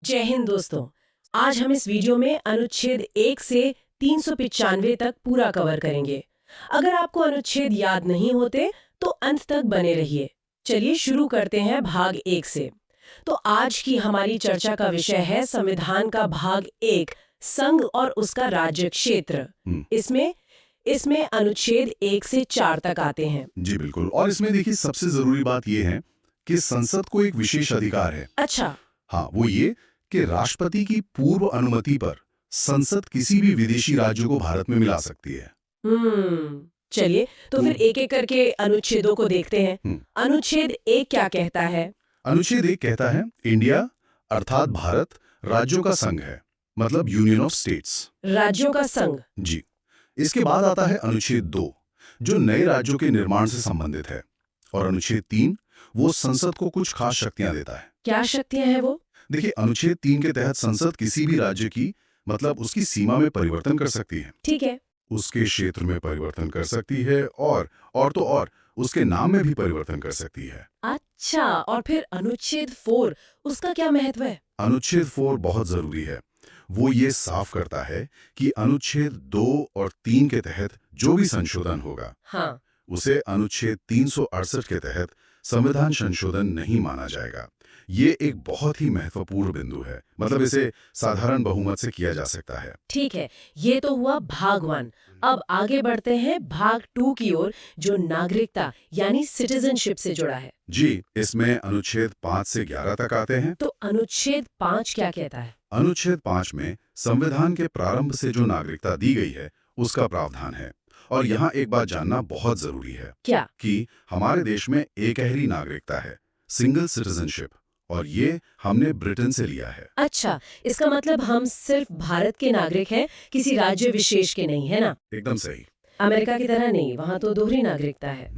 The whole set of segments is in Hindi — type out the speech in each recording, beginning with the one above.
जय हिंद दोस्तों। आज हम इस वीडियो में अनुच्छेद 1 से 395 तक पूरा कवर करेंगे। अगर आपको अनुच्छेद याद नहीं होते तो अंत तक बने रहिए। चलिए शुरू करते हैं भाग 1 से। तो आज की हमारी चर्चा का विषय है संविधान का भाग 1, संघ और उसका राज्य क्षेत्र। इसमें इसमें अनुच्छेद 1 से 4 तक आते हैं। जी बिल्कुल। और इसमें देखिए सबसे जरूरी बात यह है कि संसद को एक विशेष अधिकार है। अच्छा। हाँ, वो ये कि राष्ट्रपति की पूर्व अनुमति पर संसद किसी भी विदेशी राज्य को भारत में मिला सकती है। चलिए तो फिर एक एक करके अनुच्छेदों को देखते हैं। अनुच्छेद 1 क्या कहता है? अनुच्छेद 1 कहता है इंडिया अर्थात भारत राज्यों का संघ है, मतलब यूनियन ऑफ स्टेट्स। राज्यों का संघ। जी। इसके बाद आता है अनुच्छेद 2 जो नए राज्यों के निर्माण से संबंधित है, और अनुच्छेद 3 वो संसद को कुछ खास शक्तियां देता है। क्या शक्तियां हैं वो? देखिए, अनुच्छेद 3 के तहत संसद किसी भी राज्य की मतलब उसकी सीमा में परिवर्तन कर सकती है। ठीक है। उसके क्षेत्र में परिवर्तन कर सकती है और उसके नाम में भी परिवर्तन कर सकती है। अच्छा, और फिर अनुच्छेद 4 उसका क्या महत्व है? अनुच्छेद 4 बहुत जरूरी है। वो ये साफ करता है कि अनुच्छेद 2 और 3 के तहत जो भी संशोधन होगा, हाँ। उसे अनुच्छेद 368 के तहत संविधान संशोधन नहीं माना जाएगा। ये एक बहुत ही महत्वपूर्ण बिंदु है, मतलब इसे साधारण बहुमत से किया जा सकता है। ठीक है, ये तो हुआ भाग 1। अब आगे बढ़ते हैं भाग 2 की ओर, जो नागरिकता यानी सिटीजनशिप से जुड़ा है। जी, इसमें अनुच्छेद 5 से 11 तक आते हैं। तो अनुच्छेद 5 क्या कहता है? अनुच्छेद 5 में संविधान के प्रारंभ से जो नागरिकता दी गई है उसका प्रावधान है। और यहाँ एक बात जानना बहुत जरूरी है। क्या? कि हमारे देश में एकहरी नागरिकता है, सिंगल सिटीजनशिप, और ये हमने ब्रिटेन से लिया है। अच्छा, इसका मतलब हम सिर्फ भारत के नागरिक हैं, किसी राज्य विशेष के नहीं, है ना? एकदम सही। अमेरिका की तरह नहीं, वहाँ तो दोहरी नागरिकता है।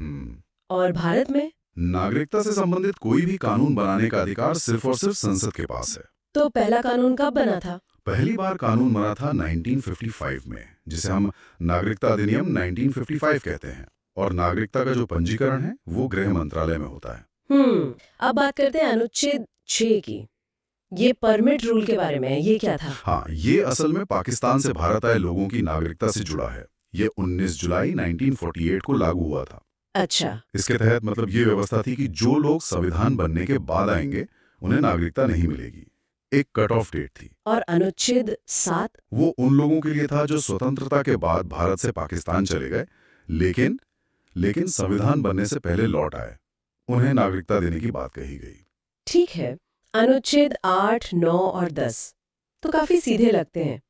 और भारत में? नागरिकता से संबंधित कोई भी कानून बनाने का अधिकार सिर्फ और सिर्फ संसद के पास है। तो पहला कानून कब बना था? पहली बार कानून बना था 1955 में, जिसे हम नागरिकता अधिनियम 1955 कहते हैं। और नागरिकता का जो पंजीकरण है वो गृह मंत्रालय में होता है। अब बात करते हैं अनुच्छेद 6 की। ये परमिट रूल के बारे में है, ये क्या था? हाँ, ये असल में पाकिस्तान से भारत आए लोगों की नागरिकता से जुड़ा है। ये 19 जुलाई 1948 को लागू हुआ था। अच्छा। इसके तहत मतलब ये व्यवस्था थी कि जो लोग संविधान बनने के बाद आएंगे उन्हें नागरिकता नहीं मिलेगी। एक कट ऑफ डेट थी। और अनुच्छेद 7? वो उन लोगों के लिए था जो स्वतंत्रता के बाद भारत से पाकिस्तान चले गए, लेकिन संविधान बनने से पहले लौट आए। उन्हें नागरिकता देने की बात कही गई। ठीक है। अनुच्छेद 8, 9 और 10 तो काफी सीधे लगते हैं।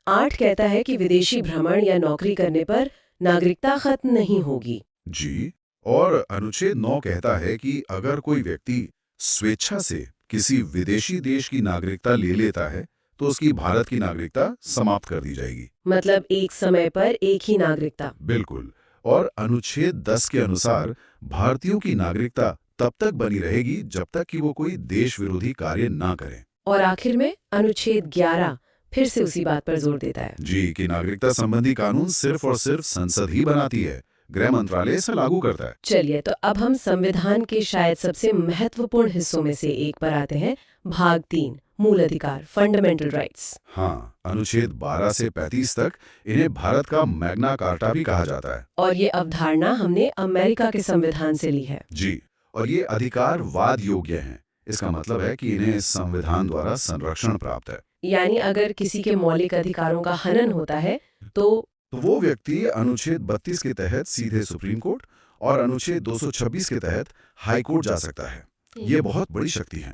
8 कहता है कि विदेशी भ्रमण या नौकरी करने पर नागरिकता खत्म नहीं होगी। जी। और अनुच्छेद 9 कहता है कि अगर कोई व्यक्ति स्वेच्छा से किसी विदेशी देश की नागरिकता ले लेता है तो उसकी भारत की नागरिकता समाप्त कर दी जाएगी। मतलब एक समय पर एक ही नागरिकता। बिल्कुल। और अनुच्छेद 10 के अनुसार भारतीयों की नागरिकता तब तक बनी रहेगी जब तक कि वो कोई देश विरोधी कार्य ना करें। और आखिर में अनुच्छेद 11 फिर से उसी बात पर जोर देता है। जी, कि नागरिकता संबंधी कानून सिर्फ और सिर्फ संसद ही बनाती है, गृह मंत्रालय इसे लागू करता है। चलिए, तो अब हम संविधान के शायद सबसे महत्वपूर्ण हिस्सों में से एक पर आते हैं, भाग 3, मूल अधिकार, फंडामेंटल राइट्स। हाँ, अनुच्छेद 12 से 35 तक इन्हें भारत का मैग्ना कार्टा भी कहा जाता है। और ये अवधारणा हमने अमेरिका के संविधान से ली है। जी। और ये अधिकार वाद योग्य हैं। इसका मतलब है कि इन्हें संविधान द्वारा संरक्षण प्राप्त है। यानी अगर किसी के मौलिक अधिकारों का हनन होता है तो वो व्यक्ति अनुच्छेद 32 के तहत सीधे सुप्रीम कोर्ट और अनुच्छेद 226 के तहत हाई कोर्ट जा सकता है। ये बहुत बड़ी शक्ति है।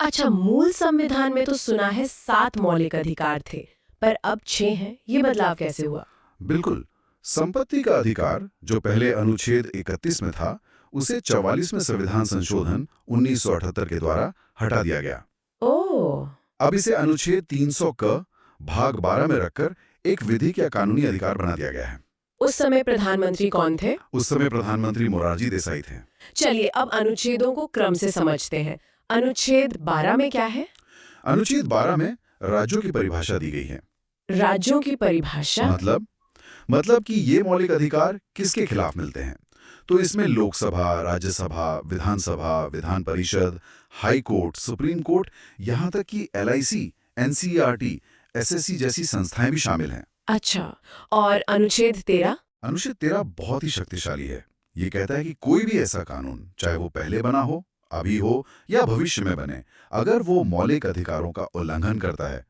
अच्छा, मूल संविधान में तो सुना है 7 मौलिक अधिकार थे, पर अब 6 हैं। ये बदलाव कैसे हुआ? बिल्कुल। संपत्ति का अधिकार जो पहले अनुच्छेद 31 में था, उसे 44वें संविधान संशोधन 1978 के द्वारा हटा दिया गया। ओह। अब इसे अनुच्छेद 300 क भाग 12 में रखकर एक विधिक या कानूनी अधिकार बना दिया गया है। उस समय प्रधानमंत्री कौन थे? उस समय प्रधानमंत्री मोरारजी देसाई थे। चलिए अब अनुच्छेदों को क्रम से समझते हैं। अनुच्छेद 12 में क्या है? अनुच्छेद 12 में राज्यों की परिभाषा दी गई है। राज्यों की परिभाषा? मतलब कि ये मौलिक अधिकार किसके खिलाफ मिलते हैं। तो इसमें लोकसभा, राज्यसभा, विधानसभा, Vidhan Parishad, high court, supreme court, यहाँ तक कि LIC, NCERT, SSC जैसी संस्थाएं भी शामिल हैं। अच्छा, और अनुच्छेद 13? अनुच्छेद 13 बहुत ही शक्तिशाली है। ये कहता है कि कोई भी ऐसा कानून, चाहे वो पहले बना हो, अभी हो या भविष्य में बने, अगर वो मौलिक अधिकारों का उल्लंघन करता है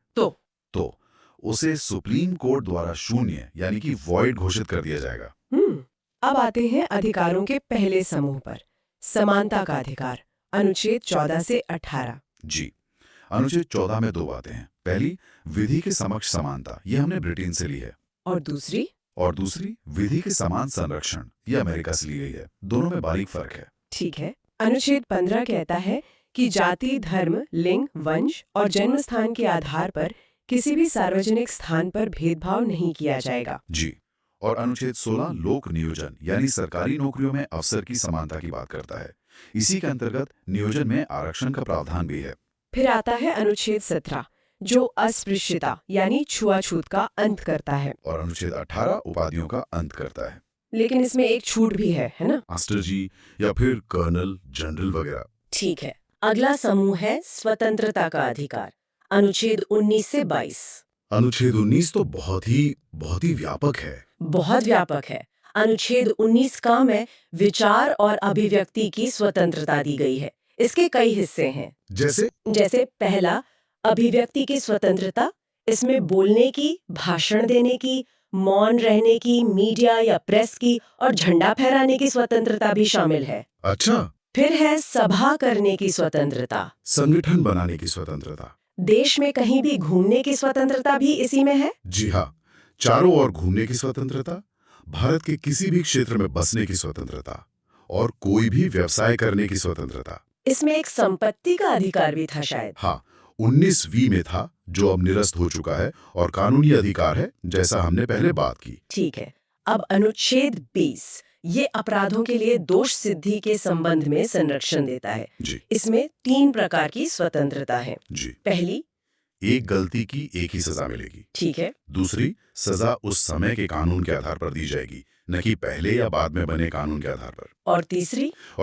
तो उसे सुप्रीम कोर्ट द्वारा शून्य यानी कि वॉइड घोषित कर दिया जाएगा। अब आते हैं अधिकारों के पहले समूह पर, समानता का अधिकार, अनुच्छेद 14 से 18। जी, अनुच्छेद 14 में 2 बातें हैं। पहली, विधि के समक्ष समानता, ये हमने ब्रिटेन से ली है। और दूसरी? विधि के समान संरक्षण, ये अमेरिका से ली गई है। दोनों में बारीक फर्क है। ठीक है। अनुच्छेद 15 कहता है कि जाति, धर्म, लिंग, वंश और जन्म स्थान के आधार पर किसी भी सार्वजनिक स्थान पर भेदभाव नहीं किया जाएगा। जी, और अनुच्छेद 16 लोक नियोजन यानी सरकारी नौकरियों में अवसर की समानता की बात करता है। इसी के अंतर्गत नियोजन में आरक्षण का प्रावधान भी है। फिर आता है अनुच्छेद 17 जो अस्पृश्यता यानी छुआछूत का अंत करता है, और अनुच्छेद 18 उपाधियों का अंत करता है। लेकिन इसमें एक छूट भी है ना? मास्टर जी या फिर कर्नल, जनरल वगैरह। ठीक है। अगला समूह है स्वतंत्रता का अधिकार, अनुच्छेद 19 से 22। अनुच्छेद 19 तो बहुत ही व्यापक है। बहुत व्यापक है। अनुच्छेद 19 का में विचार और अभिव्यक्ति की स्वतंत्रता दी गई है। इसके कई हिस्से हैं। जैसे पहला, अभिव्यक्ति की स्वतंत्रता। इसमें बोलने की, भाषण देने की, मौन रहने की, मीडिया या प्रेस की और झंडा फहराने की स्वतंत्रता भी शामिल है। अच्छा। फिर है सभा करने की स्वतंत्रता, संगठन बनाने की स्वतंत्रता, देश में कहीं भी घूमने की स्वतंत्रता भी इसी में है। जी हाँ, चारों ओर घूमने की स्वतंत्रता, भारत के किसी भी क्षेत्र में बसने की स्वतंत्रता और कोई भी व्यवसाय करने की स्वतंत्रता। इसमें एक संपत्ति का अधिकार भी था शायद। हाँ, 19V में था, जो अब निरस्त हो चुका है और कानूनी अधिकार है, जैसा हमने पहले बात की। ठीक है। अब अनुच्छेद 20 ये अपराधों के लिए दोष सिद्धि के संबंध में संरक्षण देता है। जी। इसमें 3 प्रकार की स्वतंत्रता है। जी। पहली, एक गलती की एक ही सजा मिलेगी। ठीक है। दूसरी, सजा उस समय के कानून के आधार पर दी जाएगी, न कि पहले या बाद में बने कानून के आधार पर। और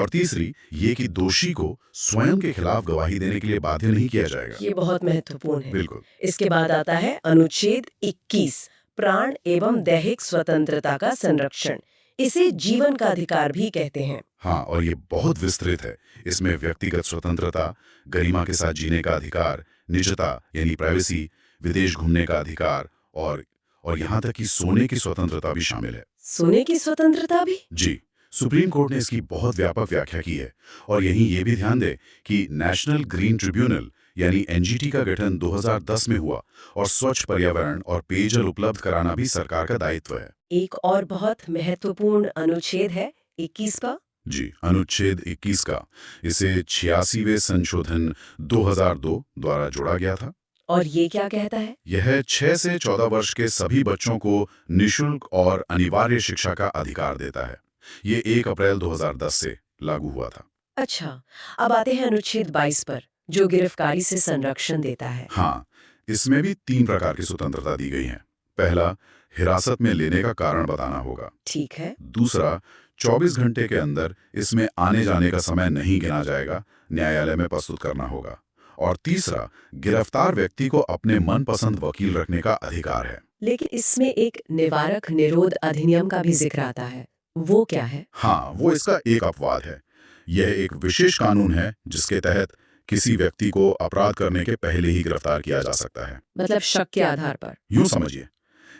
तीसरी, ये कि दोषी को स्वयं के खिलाफ गवाही देने के लिए बाध्य नहीं किया जाएगा। ये बहुत महत्वपूर्ण है। बिल्कुल। इसके बाद आता है अनुच्छेद 21 प्राण एवं दैहिक स्वतंत्रता का संरक्षण। इसे जीवन का अधिकार भी कहते हैं। हाँ, और ये बहुत विस्तृत है। इसमें व्यक्तिगत स्वतंत्रता, गरिमा के साथ जीने का अधिकार, निजता यानी प्राइवेसी, विदेश घूमने का अधिकार और यहाँ तक कि सोने की स्वतंत्रता भी शामिल है। सोने की स्वतंत्रता भी? जी, सुप्रीम कोर्ट ने इसकी बहुत व्यापक व्याख्या की है। और यहीं ये भी ध्यान दे कि नेशनल ग्रीन ट्रिब्यूनल यानी NGT का गठन 2010 में हुआ और स्वच्छ पर्यावरण और पेयजल उपलब्ध कराना भी सरकार का दायित्व है। एक और बहुत महत्वपूर्ण अनुच्छेद है 21 का। जी, अनुच्छेद 21 का, इसे 86वें संशोधन 2002 द्वारा जोड़ा गया था। और ये क्या कहता है? यह 6 से 14 वर्ष के सभी बच्चों को निःशुल्क और अनिवार्य शिक्षा का अधिकार देता है। ये 1 अप्रैल 2010 से लागू हुआ था। अच्छा, अब आते हैं अनुच्छेद 22 पर, जो गिरफ्तारी से संरक्षण देता है। हाँ, इसमें भी 3 प्रकार की स्वतंत्रता दी गई है। पहला, हिरासत में लेने का कारण बताना होगा। ठीक है। दूसरा, 24 घंटे के अंदर इसमें आने जाने का समय नहीं गिना जाएगा, न्यायालय में प्रस्तुत करना होगा। और तीसरा, गिरफ्तार व्यक्ति को अपने मनपसंद वकील रखने का अधिकार है। लेकिन इसमें एक निवारक निरोध अधिनियम का भी जिक्र आता है। वो क्या है? हाँ, वो इसका एक अपवाद है। यह एक विशेष कानून है जिसके तहत किसी व्यक्ति को अपराध करने के पहले ही गिरफ्तार किया जा सकता है। मतलब शक के आधार पर? यूं समझिए,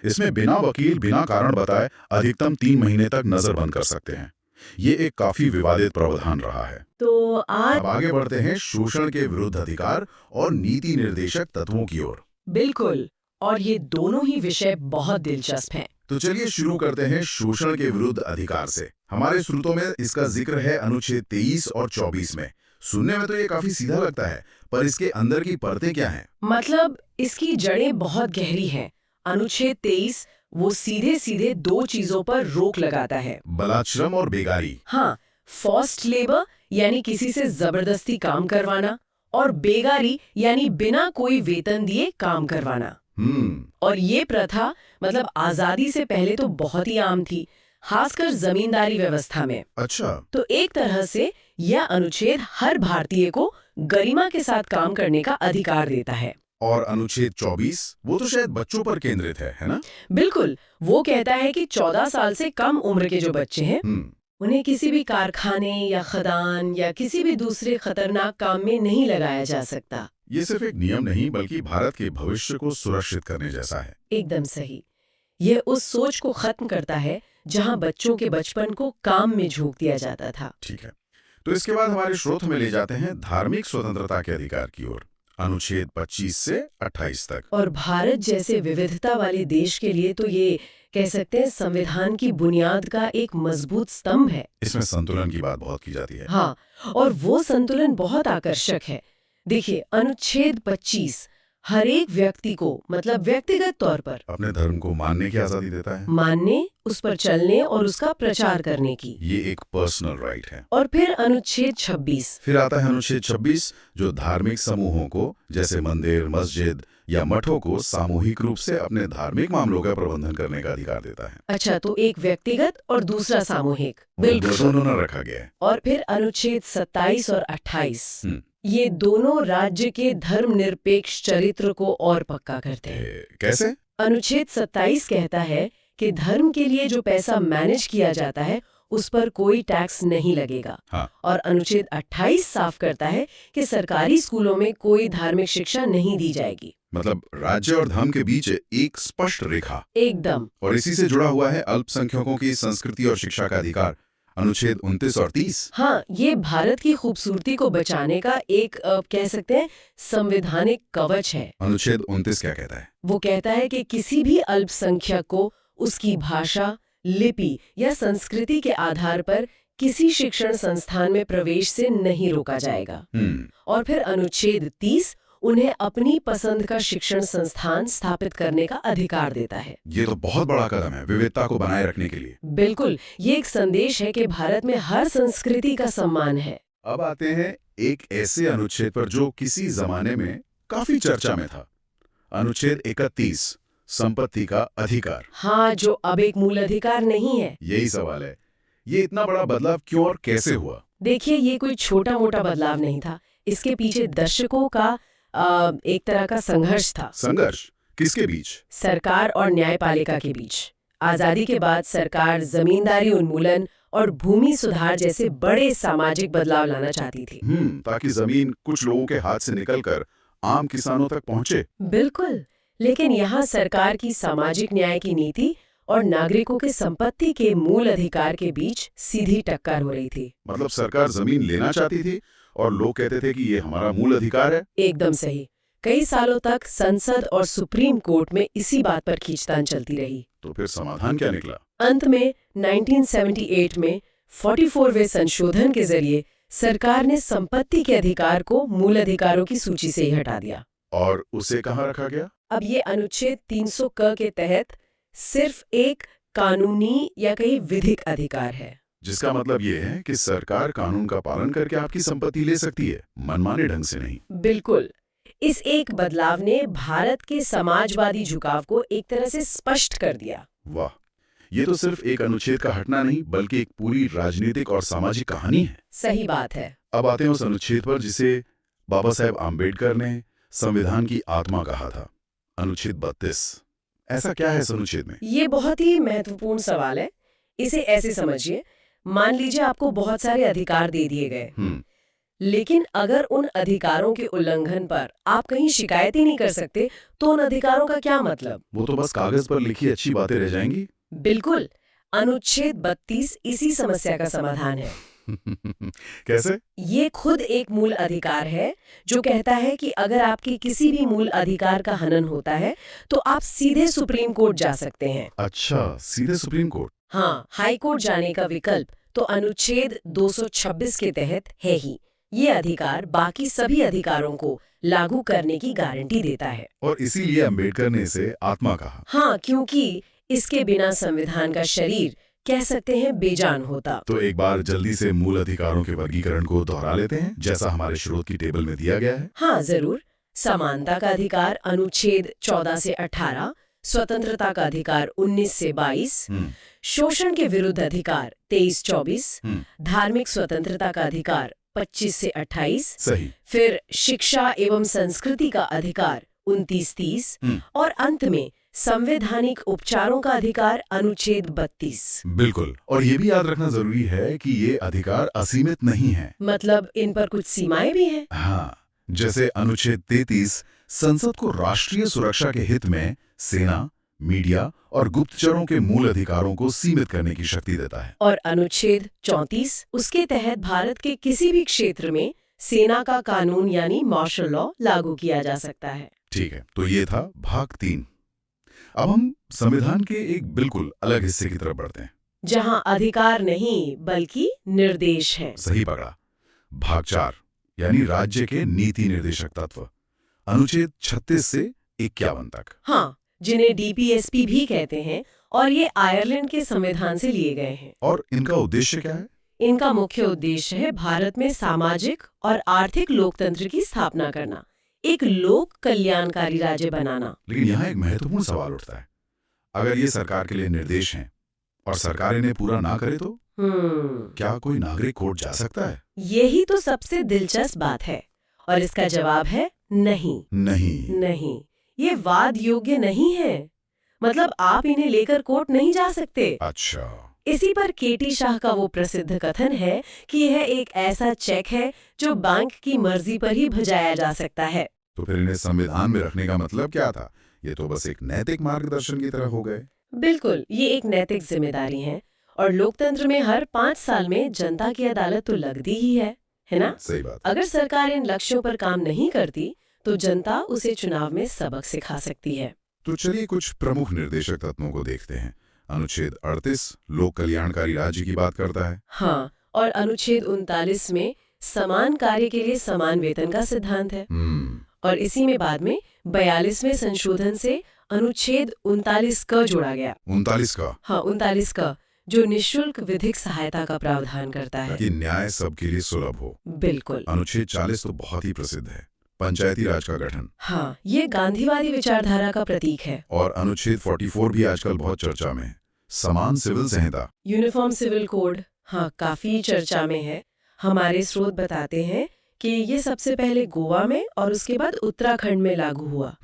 इसमें बिना वकील, बिना कारण बताए अधिकतम 3 महीने तक नजरबंद कर सकते हैं। ये एक काफी विवादित प्रावधान रहा है। तो अब आगे बढ़ते हैं शोषण के विरुद्ध अधिकार और नीति निर्देशक तत्वों की ओर। बिल्कुल, और ये दोनों ही विषय बहुत दिलचस्प हैं। तो चलिए शुरू करते हैं शोषण के विरुद्ध अधिकार से। हमारे स्रोतों में इसका जिक्र है अनुच्छेद 23 और 24 में। सुनने में तो ये काफी सीधा लगता है, पर इसके अंदर की परतें क्या हैं? मतलब इसकी जड़ें बहुत गहरी हैं। अनुच्छेद 23 वो सीधे सीधे 2 चीजों पर रोक लगाता है, बलात्श्रम और बेगारी। हाँ, फोर्स्ड लेबर यानी किसी से जबरदस्ती काम करवाना, और बेगारी यानी बिना कोई वेतन दिए काम करवाना। और ये प्रथा मतलब आजादी से पहले तो बहुत ही आम थी। खासकर जमींदारी व्यवस्था में। अच्छा। तो एक तरह से यह अनुच्छेद हर भारतीय को गरिमा के साथ काम करने का अधिकार देता है। और अनुच्छेद 24 वो तो शायद बच्चों पर केंद्रित है ना? बिल्कुल, वो कहता है कि 14 साल से कम उम्र के जो बच्चे हैं उन्हें किसी भी कारखाने या खदान या किसी भी दूसरे खतरनाक काम में नहीं लगाया जा सकता। ये सिर्फ एक नियम नहीं बल्कि भारत के भविष्य को सुरक्षित करने जैसा है। एकदम सही। यह उस सोच को खत्म करता है जहां बच्चों के बचपन को काम में झोंक दिया जाता था। ठीक है, तो इसके बाद हमारे स्रोत में ले जाते हैं धार्मिक स्वतंत्रता के अधिकार की ओर, अनुच्छेद 25 से 28 तक। और भारत जैसे विविधता वाले देश के लिए तो ये कह सकते हैं संविधान की बुनियाद का एक मजबूत स्तंभ है। इसमें संतुलन की बात बहुत की जाती है। हाँ, और वो संतुलन बहुत आकर्षक है। देखिए, अनुच्छेद 25 हर एक व्यक्ति को मतलब व्यक्तिगत तौर पर अपने धर्म को मानने की आजादी देता है, मानने, उस पर चलने और उसका प्रचार करने की। ये एक पर्सनल राइट है। और फिर अनुच्छेद 26। फिर आता है अनुच्छेद 26 जो धार्मिक समूहों को जैसे मंदिर, मस्जिद या मठों को सामूहिक रूप से अपने धार्मिक मामलों का प्रबंधन करने का अधिकार देता है। अच्छा, तो एक व्यक्तिगत और दूसरा सामूहिक। दोनों न रखा गया है। और फिर अनुच्छेद 27 और 28 ये दोनों राज्य के धर्मनिरपेक्ष चरित्र को और पक्का करते हैं। कैसे? अनुच्छेद 27 कहता है कि धर्म के लिए जो पैसा मैनेज किया जाता है उस पर कोई टैक्स नहीं लगेगा। हाँ। और अनुच्छेद 28 साफ करता है कि सरकारी स्कूलों में कोई धार्मिक शिक्षा नहीं दी जाएगी। मतलब राज्य और धर्म के बीच एक स्पष्ट रेखा। एकदम। और इसी से जुड़ा हुआ है अल्पसंख्यकों की संस्कृति और शिक्षा का अधिकार, अनुच्छेद 29 और 30। हाँ, ये भारत की खूबसूरती को बचाने का एक कह सकते हैं संवैधानिक कवच है। अनुच्छेद 29 क्या कहता है? वो कहता है कि किसी भी अल्पसंख्यक को उसकी भाषा, लिपि या संस्कृति के आधार पर किसी शिक्षण संस्थान में प्रवेश से नहीं रोका जाएगा। और फिर अनुच्छेद 30 उन्हें अपनी पसंद का शिक्षण संस्थान स्थापित करने का अधिकार देता है। ये तो बहुत बड़ा कदम है विविधता को बनाए रखने के लिए। बिल्कुल, ये एक संदेश है कि भारत में हर संस्कृति का सम्मान है। अब आते हैं एक ऐसे अनुच्छेद पर जो किसी जमाने में काफी चर्चा में था, अनुच्छेद 31, संपत्ति का अधिकार। हाँ, जो अब एक मूल अधिकार नहीं है। यही सवाल है, ये इतना बड़ा बदलाव क्यों और कैसे हुआ? देखिए, ये कोई छोटा मोटा बदलाव नहीं था। इसके पीछे दशकों का एक तरह का संघर्ष था। संघर्ष किसके बीच? सरकार और न्यायपालिका के बीच। आजादी के बाद सरकार जमींदारी उन्मूलन और भूमि सुधार जैसे बड़े सामाजिक बदलाव लाना चाहती थी। ताकि जमीन कुछ लोगों के हाथ से निकलकर आम किसानों तक पहुंचे। बिल्कुल, लेकिन यहाँ सरकार की सामाजिक न्याय की नीति और नागरिकों के संपत्ति के मूल अधिकार के बीच सीधी टक्कर हो रही थी। मतलब सरकार जमीन लेना चाहती थी और लोग कहते थे कि ये हमारा मूल अधिकार है। एकदम सही। कई सालों तक संसद और सुप्रीम कोर्ट में इसी बात पर खींचतान चलती रही। तो फिर समाधान क्या निकला? अंत में 1978 में 44वें संशोधन के जरिए सरकार ने संपत्ति के अधिकार को मूल अधिकारों की सूची से ही हटा दिया। और उसे कहाँ रखा गया? अब ये अनुच्छेद 300 क के तहत सिर्फ एक कानूनी या कहीं विधिक अधिकार है। जिसका मतलब ये है कि सरकार कानून का पालन करके आपकी संपत्ति ले सकती है, मनमाने ढंग से नहीं। बिल्कुल। इस एक बदलाव ने भारत के समाजवादी झुकाव को एक तरह से स्पष्ट कर दिया। वाह, ये तो सिर्फ एक अनुच्छेद का हटना नहीं बल्कि एक पूरी राजनीतिक और सामाजिक कहानी है। सही बात है। अब आते हैं उस अनुच्छेद पर जिसे बाबा साहेब आम्बेडकर ने संविधान की आत्मा कहा था, अनुच्छेद 32। ऐसा क्या है इस अनुच्छेद में? ये बहुत ही महत्वपूर्ण सवाल है। इसे ऐसे समझिए, मान लीजिए आपको बहुत सारे अधिकार दे दिए गए, लेकिन अगर उन अधिकारों के उल्लंघन पर आप कहीं शिकायत ही नहीं कर सकते तो उन अधिकारों का क्या मतलब? वो तो बस कागज पर लिखी अच्छी बातें रह जाएंगी। बिल्कुल, अनुच्छेद 32 इसी समस्या का समाधान है। कैसे? ये खुद एक मूल अधिकार है जो कहता है कि अगर आपके किसी भी मूल अधिकार का हनन होता है तो आप सीधे सुप्रीम कोर्ट जा सकते हैं। अच्छा, सीधे सुप्रीम कोर्ट? हाँ, हाई कोर्ट जाने का विकल्प तो अनुच्छेद 226 के तहत है ही। ये अधिकार बाकी सभी अधिकारों को लागू करने की गारंटी देता है। और इसीलिए अम्बेडकर ने इसे आत्मा कहा। हाँ, क्योंकि इसके बिना संविधान का शरीर कह सकते हैं बेजान होता। तो एक बार जल्दी से मूल अधिकारों के वर्गीकरण को दोहरा लेते हैं जैसा हमारे स्रोत की टेबल में दिया गया है। हाँ जरूर। समानता का अधिकार अनुच्छेद 14 से 18, स्वतंत्रता का अधिकार 19 से 22, शोषण के विरुद्ध अधिकार 23-24, धार्मिक स्वतंत्रता का अधिकार 25 से 28, सही। फिर शिक्षा एवं संस्कृति का अधिकार 29-30 और अंत में संवैधानिक उपचारों का अधिकार अनुच्छेद 32। बिल्कुल, और ये भी याद रखना जरूरी है कि ये अधिकार असीमित नहीं है। मतलब इन पर कुछ सीमाएं भी हैं। हाँ, जैसे अनुच्छेद 33 संसद को राष्ट्रीय सुरक्षा के हित में सेना, मीडिया और गुप्तचरों के मूल अधिकारों को सीमित करने की शक्ति देता है। और अनुच्छेद 34 उसके तहत भारत के किसी भी क्षेत्र में सेना का कानून यानी मार्शल लॉ लागू किया जा सकता है। ठीक है, तो ये था भाग 3। अब हम संविधान के एक बिल्कुल अलग हिस्से की तरफ बढ़ते हैं, जहां अधिकार नहीं बल्कि निर्देश हैं। सही पकड़ा। भाग 4 यानी राज्य के नीति निर्देशक तत्व, अनुच्छेद 36 से 51 तक। हाँ, जिन्हें डीपीएसपी भी कहते हैं, और ये आयरलैंड के संविधान से लिए गए हैं। और इनका उद्देश्य क्या है? इनका मुख्य उद्देश्य है भारत में सामाजिक और आर्थिक लोकतंत्र की स्थापना करना, एक लोक कल्याणकारी राज्य बनाना। लेकिन यहाँ एक महत्वपूर्ण सवाल उठता है, अगर ये सरकार के लिए निर्देश हैं और सरकार इन्हें पूरा ना करे तो क्या कोई नागरिक कोर्ट जा सकता है? यही तो सबसे दिलचस्प बात है, और इसका जवाब है नहीं। नहीं, ये वाद योग्य नहीं है। मतलब आप इन्हें लेकर कोर्ट नहीं जा सकते। अच्छा। इसी पर केटी शाह का वो प्रसिद्ध कथन है कि यह एक ऐसा चेक है जो बैंक की मर्जी पर ही भजाया जा सकता है। तो फिर इन्हें संविधान में रखने का मतलब क्या था? ये तो बस एक नैतिक मार्गदर्शन की तरह हो गए। बिल्कुल, ये एक नैतिक जिम्मेदारी है, और लोकतंत्र में हर 5 साल में जनता की अदालत तो लगती ही है ना? सही बात। अगर सरकार इन लक्ष्यों पर काम नहीं करती तो जनता उसे चुनाव में सबक सिखा सकती है। तो चलिए कुछ प्रमुख निर्देशक तत्वों को देखते हैं। अनुच्छेद 38 लोक कल्याणकारी राज्य की बात करता है। हाँ, और अनुच्छेद 39 में समान कार्य के लिए समान वेतन का सिद्धांत है। और इसी में बाद में 42वें संशोधन से अनुच्छेद 39 क जोड़ा गया। 39 का? हाँ, 39 का, जो निःशुल्क विधिक सहायता का प्रावधान करता है कि न्याय सबके लिए सुलभ हो। बिल्कुल। अनुच्छेद 40 तो बहुत ही प्रसिद्ध है, पंचायती राज का गठन। हाँ, ये गांधीवादी विचारधारा का प्रतीक है। और अनुच्छेद 44 भी आजकल बहुत चर्चा में है, समान सिविल संहिता, यूनिफॉर्म सिविल कोड। हाँ, काफी चर्चा में है। हमारे स्रोत बताते हैं कि ये सबसे पहले गोवा में और उसके बाद उत्तराखंड में लागू हुआ।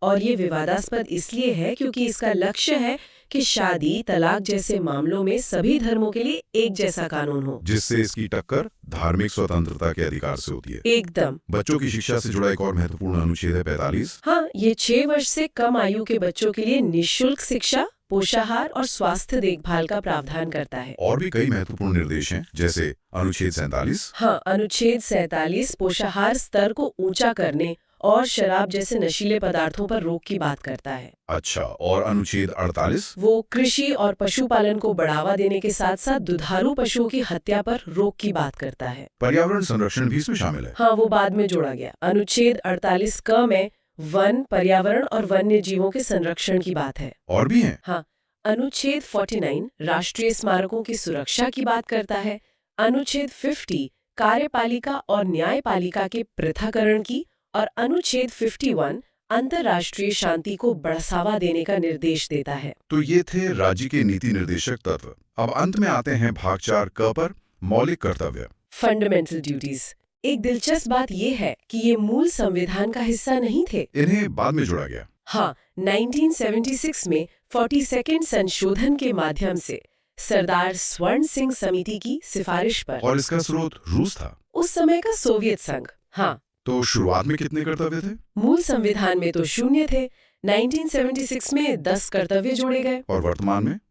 और ये विवादास्पद इसलिए है क्योंकि इसका लक्ष्य है कि शादी, तलाक जैसे मामलों में सभी धर्मों के लिए एक जैसा कानून हो, जिससे इसकी टक्कर धार्मिक स्वतंत्रता के अधिकार से होती है। एकदम। बच्चों की शिक्षा से जुड़ा एक और महत्वपूर्ण अनुच्छेद है 45। हाँ, ये 6 वर्ष से कम आयु के बच्चों के लिए निःशुल्क शिक्षा, पोषाहार और स्वास्थ्य देखभाल का प्रावधान करता है। और भी कई महत्वपूर्ण निर्देश हैं, जैसे अनुच्छेद 47। हाँ, अनुच्छेद 47 पोषाहार स्तर को ऊंचा करने और शराब जैसे नशीले पदार्थों पर रोक की बात करता है। अच्छा, और अनुच्छेद 48? वो कृषि और पशुपालन को बढ़ावा देने के साथ साथ दुधारू पशुओं की हत्या पर रोक की बात करता है। पर्यावरण संरक्षण भी इसमें शामिल है। हाँ, वो बाद में जोड़ा गया। अनुच्छेद 48 क में वन, पर्यावरण और वन्य जीवों के संरक्षण की बात है। और भी हैं? हाँ, अनुच्छेद 49 राष्ट्रीय स्मारकों की सुरक्षा की बात करता है। अनुच्छेद 50 कार्यपालिका और न्यायपालिका के पृथक्करण की, और अनुच्छेद 51 अंतर्राष्ट्रीय शांति को बढ़ावा देने का निर्देश देता है। तो ये थे राज्य के नीति निर्देशक तत्व। अब अंत में आते हैं भाग 4 क पर, मौलिक कर्तव्य, फंडामेंटल ड्यूटीज। एक दिलचस्प बात यह है कि ये मूल संविधान का हिस्सा नहीं थे। इन्हें बाद में जोड़ा गया। हाँ, 1976 में 42वें संशोधन के माध्यम से सरदार स्वर्ण सिंह समिति की सिफारिश पर। और इसका स्रोत रूस था, उस समय का सोवियत संघ। हाँ, तो शुरुआत में कितने कर्तव्य थे? मूल संविधान में तो 0 थे। 1976 में 10 कर्तव्य जोड़े गए। और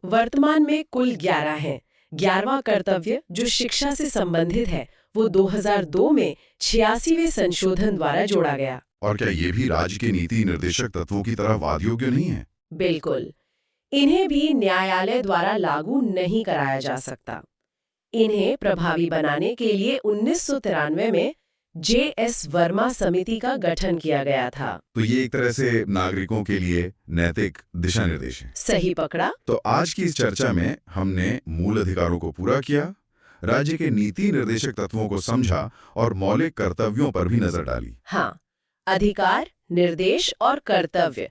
वर्तमान में कुल 11 हैं। 11वां कर्तव्य जो शिक्षा से संबंधित है वो 2002 में 86वें संशोधन द्वारा जोड़ा गया। और क्या ये भी राज्य के नीति निर्देशक तत्वों की तरह वाद योग्य नहीं है? बिल्कुल, इन्हें भी न्यायालय द्वारा लागू नहीं कराया जा सकता। इन्हें प्रभावी बनाने के लिए 1993 में J.S. वर्मा समिति का गठन किया गया था। तो ये एक तरह से नागरिकों के लिए नैतिक दिशा निर्देश है। सही पकड़ा। तो आज की इस चर्चा में हमने मूल अधिकारों को पूरा किया, राज्य के नीति निर्देशक तत्वों को समझा और मौलिक कर्तव्यों पर भी नजर डाली। हाँ, अधिकार, निर्देश और कर्तव्य,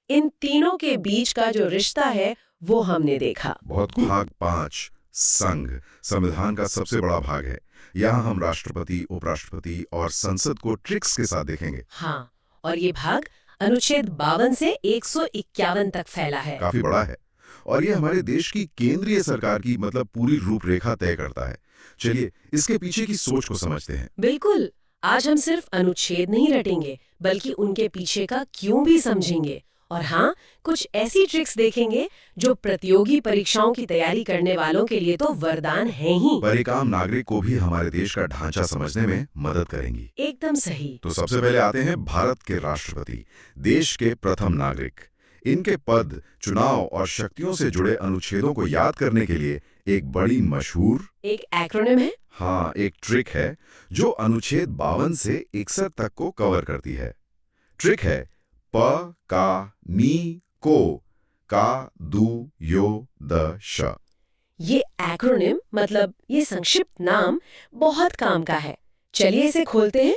इन तीनों के बीच का जो रिश्ता है वो हमने देखा। बहुत भाग 5 संघ संविधान का सबसे बड़ा भाग है। यहाँ हम राष्ट्रपति, उपराष्ट्रपति और संसद को ट्रिक्स के साथ देखेंगे। हाँ, और ये भाग अनुच्छेद 52 से 151 तक फैला है। काफी बड़ा है और ये हमारे देश की केंद्रीय सरकार की मतलब पूरी रूपरेखा तय करता है। चलिए इसके पीछे की सोच को समझते हैं। बिल्कुल, आज हम सिर्फ अनुच्छेद नहीं रटेंगे बल्कि उनके पीछे का क्यों भी समझेंगे। और हाँ, कुछ ऐसी ट्रिक्स देखेंगे जो प्रतियोगी परीक्षाओं की तैयारी करने वालों के लिए तो वरदान है ही, पर एक आम नागरिक को भी हमारे देश का ढांचा समझने में मदद करेंगी। एकदम सही। तो सबसे पहले आते हैं भारत के राष्ट्रपति, देश के प्रथम नागरिक। इनके पद, चुनाव और शक्तियों से जुड़े अनुच्छेदों को याद करने के लिए एक बड़ी मशहूर एक एक्रोनिम है। हाँ, एक ट्रिक है जो अनुच्छेद 52 से 61 तक को कवर करती है। ट्रिक है प का नी को का दू यो द श। ये एक्रोनिम मतलब ये संक्षिप्त नाम बहुत काम का है। चलिए इसे खोलते हैं।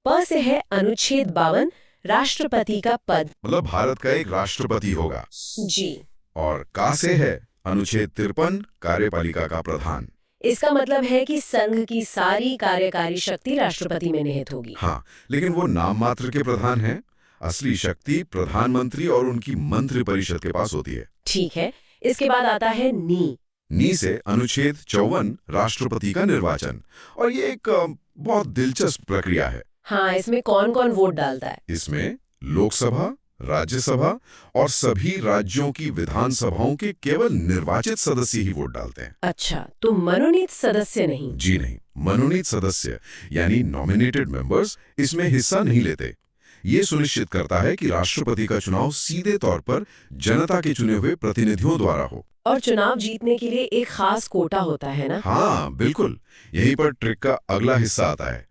प से है अनुच्छेद 52, राष्ट्रपति का पद, मतलब भारत का एक राष्ट्रपति होगा। जी। और का से है अनुच्छेद 53, कार्यपालिका का प्रधान। इसका मतलब है कि संघ की सारी कार्यकारी शक्ति राष्ट्रपति में निहित होगी। हाँ, लेकिन वो नाम मात्र के प्रधान हैं। असली शक्ति प्रधानमंत्री और उनकी मंत्री परिषद के पास होती है। ठीक है, इसके बाद आता है नी से अनुच्छेद 54, राष्ट्रपति का निर्वाचन। और ये एक बहुत दिलचस्प प्रक्रिया है। हाँ, इसमें कौन कौन वोट डालता है? इसमें लोकसभा, राज्यसभा और सभी राज्यों की विधानसभाओं के केवल निर्वाचित सदस्य ही वोट डालते हैं। अच्छा, तो मनोनीत सदस्य नहीं? जी नहीं, मनोनीत सदस्य यानी नॉमिनेटेड मेंबर्स इसमें हिस्सा नहीं लेते। ये सुनिश्चित करता है कि राष्ट्रपति का चुनाव सीधे तौर पर जनता के चुने हुए प्रतिनिधियों द्वारा हो। और चुनाव जीतने के लिए एक खास कोटा होता है ना? हाँ बिल्कुल, यहीं पर ट्रिक का अगला हिस्सा आता है।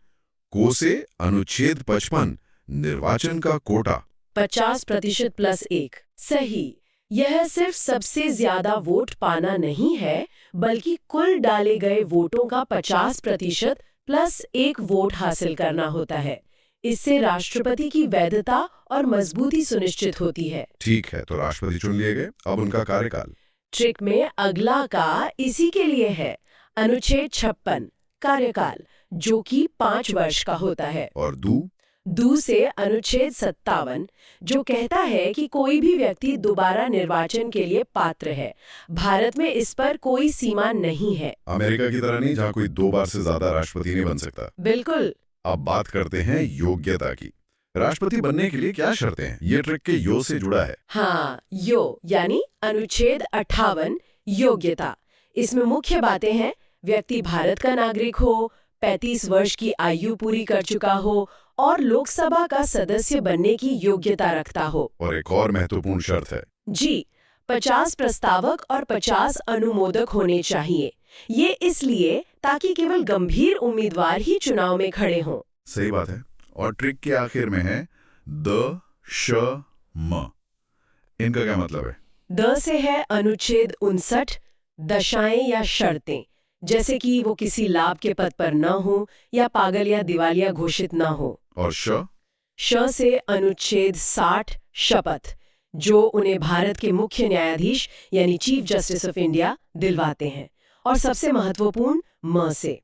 को से अनुच्छेद 55, निर्वाचन का कोटा। 50% प्लस 1। सही। यह सिर्फ सबसे ज्यादा वोट पाना नहीं है, बल्कि कुल डाले गए वोटों का 50% प्लस 1 वोट हासिल करना होता है। इससे राष्ट्रपति की वैधता और मजबूती सुनिश्चित होती है। ठीक है, तो राष्ट्रपति चुन लिए गए, अब उनका कार्यकाल। ट्रिक में अगला का इसी के लिए है, अनुच्छेद 56, कार्यकाल, जो कि 5 वर्ष का होता है। और दू से अनुच्छेद 57, जो कहता है कि कोई भी व्यक्ति दोबारा निर्वाचन के लिए पात्र है। भारत में इस पर कोई सीमा नहीं है। अमेरिका की तरह नहीं, जहाँ कोई 2 बार से ज्यादा राष्ट्रपति नहीं बन सकता। बिल्कुल। अब बात करते हैं योग्यता की। राष्ट्रपति बनने के लिए क्या शर्तें हैं? ये ट्रिक के यो से जुड़ा है। हाँ, यो यानी अनुच्छेद 58, योग्यता। इसमें मुख्य बातें हैं, व्यक्ति भारत का नागरिक हो, 35 वर्ष की आयु पूरी कर चुका हो और लोकसभा का सदस्य बनने की योग्यता रखता हो। और एक और महत्वपूर्ण शर्त है जी, 50 प्रस्तावक और 50 अनुमोदक होने चाहिए। ये इसलिए ताकि केवल गंभीर उम्मीदवार ही चुनाव में खड़े हों। सही बात है। और ट्रिक के आखिर में है द, श, म। इनका क्या मतलब है? द से है अनुच्छेद 59, दशाएं या शर्तें, जैसे कि वो किसी लाभ के पद पर न हो या पागल या दिवालिया घोषित न हो। और श से अनुच्छेद 60, शपथ, जो उन्हें भारत के मुख्य न्यायाधीश यानी चीफ जस्टिस ऑफ इंडिया दिलवाते हैं। और सबसे महत्वपूर्ण म से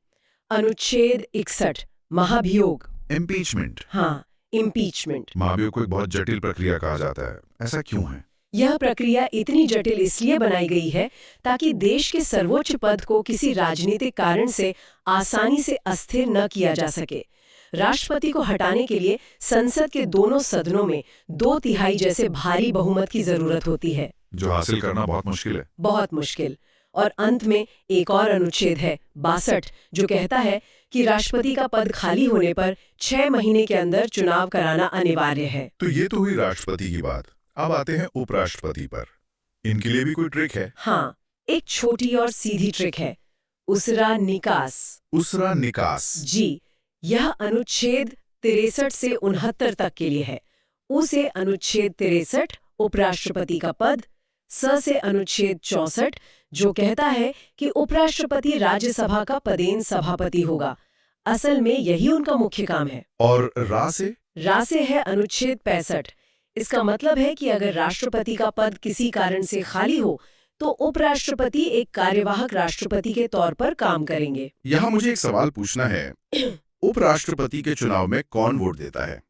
अनुच्छेद 61, महाभियोग, इम्पीचमेंट। हाँ, इम्पीचमेंट। महाभियोग को एक बहुत जटिल प्रक्रिया कहा जाता है, ऐसा क्यों है? यह प्रक्रिया इतनी जटिल इसलिए बनाई गई है ताकि देश के सर्वोच्च पद को किसी राजनीतिक कारण से आसानी से अस्थिर न किया जा सके। राष्ट्रपति को हटाने के लिए संसद के दोनों सदनों में 2/3 जैसे भारी बहुमत की जरूरत होती है, जो हासिल करना बहुत मुश्किल है। बहुत मुश्किल। और अंत में एक और अनुच्छेद है 62, जो कहता है कि राष्ट्रपति का पद खाली होने पर 6 महीने के अंदर चुनाव कराना अनिवार्य है। तो ये तो हुई राष्ट्रपति की बात। अब आते हैं उपराष्ट्रपति पर। इनके लिए भी कोई ट्रिक है? हाँ, एक छोटी और सीधी ट्रिक है, उसरा निकास। उसरा निकास। जी, यह अनुच्छेद 63 से 69 तक के लिए है। उ से अनुच्छेद 63, उपराष्ट्रपति का पद। स से अनुच्छेद 64, जो कहता है कि उपराष्ट्रपति राज्यसभा का पदेन सभापति होगा। असल में यही उनका मुख्य काम है। और रा से? रा से है अनुच्छेद 65, इसका मतलब है कि अगर राष्ट्रपति का पद किसी कारण से खाली हो तो उपराष्ट्रपति एक कार्यवाहक राष्ट्रपति के तौर पर काम करेंगे। यहाँ मुझे एक सवाल पूछना है, उपराष्ट्रपति के चुनाव में कौन वोट देता है?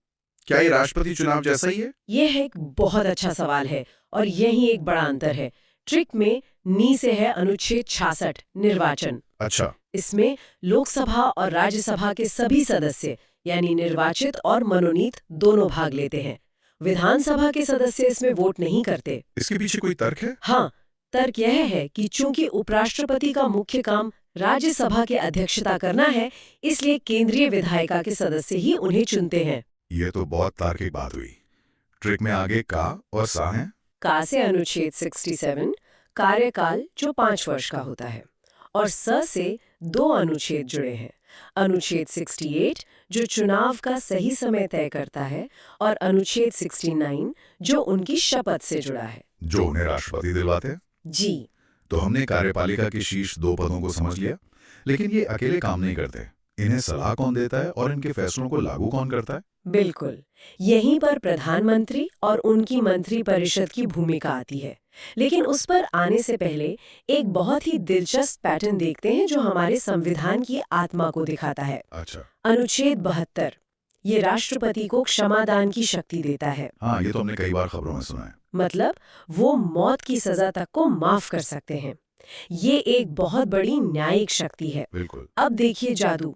क्या ये राष्ट्रपति चुनाव जैसा ही है? यह एक बहुत अच्छा सवाल है और यही एक बड़ा अंतर है। ट्रिक में नी से है अनुच्छेद 66 निर्वाचन। अच्छा। इसमें लोकसभा और राज्यसभा के सभी सदस्य यानी निर्वाचित और मनोनीत दोनों भाग लेते हैं। विधानसभा के सदस्य इसमें वोट नहीं करते। इसके पीछे कोई तर्क है? हाँ, तर्क यह है कि चूंकि उपराष्ट्रपति का मुख्य काम राज्यसभा की अध्यक्षता करना है, इसलिए केंद्रीय विधायिका के सदस्य ही उन्हें चुनते हैं। ये तो बहुत तार्किक बात हुई। ट्रिक में आगे का और सा है। का से अनुच्छेद 67 कार्यकाल जो 5 वर्ष का होता है और स से 2 अनुच्छेद जुड़े हैं। अनुच्छेद 68 जो चुनाव का सही समय तय करता है और अनुच्छेद 69 जो उनकी शपथ से जुड़ा है, जो उन्हें राष्ट्रपति दिलवाते हैं। जी। तो हमने कार्यपालिका के शीर्ष 2 पदों को समझ लिया, लेकिन ये अकेले काम नहीं करते। इन्हें सलाह कौन देता है और इनके फैसलों को लागू कौन करता है? बिल्कुल, यहीं पर प्रधानमंत्री और उनकी मंत्रिपरिषद की भूमिका आती है। लेकिन उस पर आने से पहले एक बहुत ही दिलचस्प पैटर्न देखते हैं जो हमारे संविधान की आत्मा को दिखाता है। अच्छा। अनुच्छेद 72 ये राष्ट्रपति को क्षमादान की शक्ति देता है। हाँ, ये तो हमने कई बार खबरों में सुना है। मतलब वो मौत की सजा तक को माफ कर सकते हैं। ये एक बहुत बड़ी न्यायिक शक्ति है। बिल्कुल। अब देखिए जादू,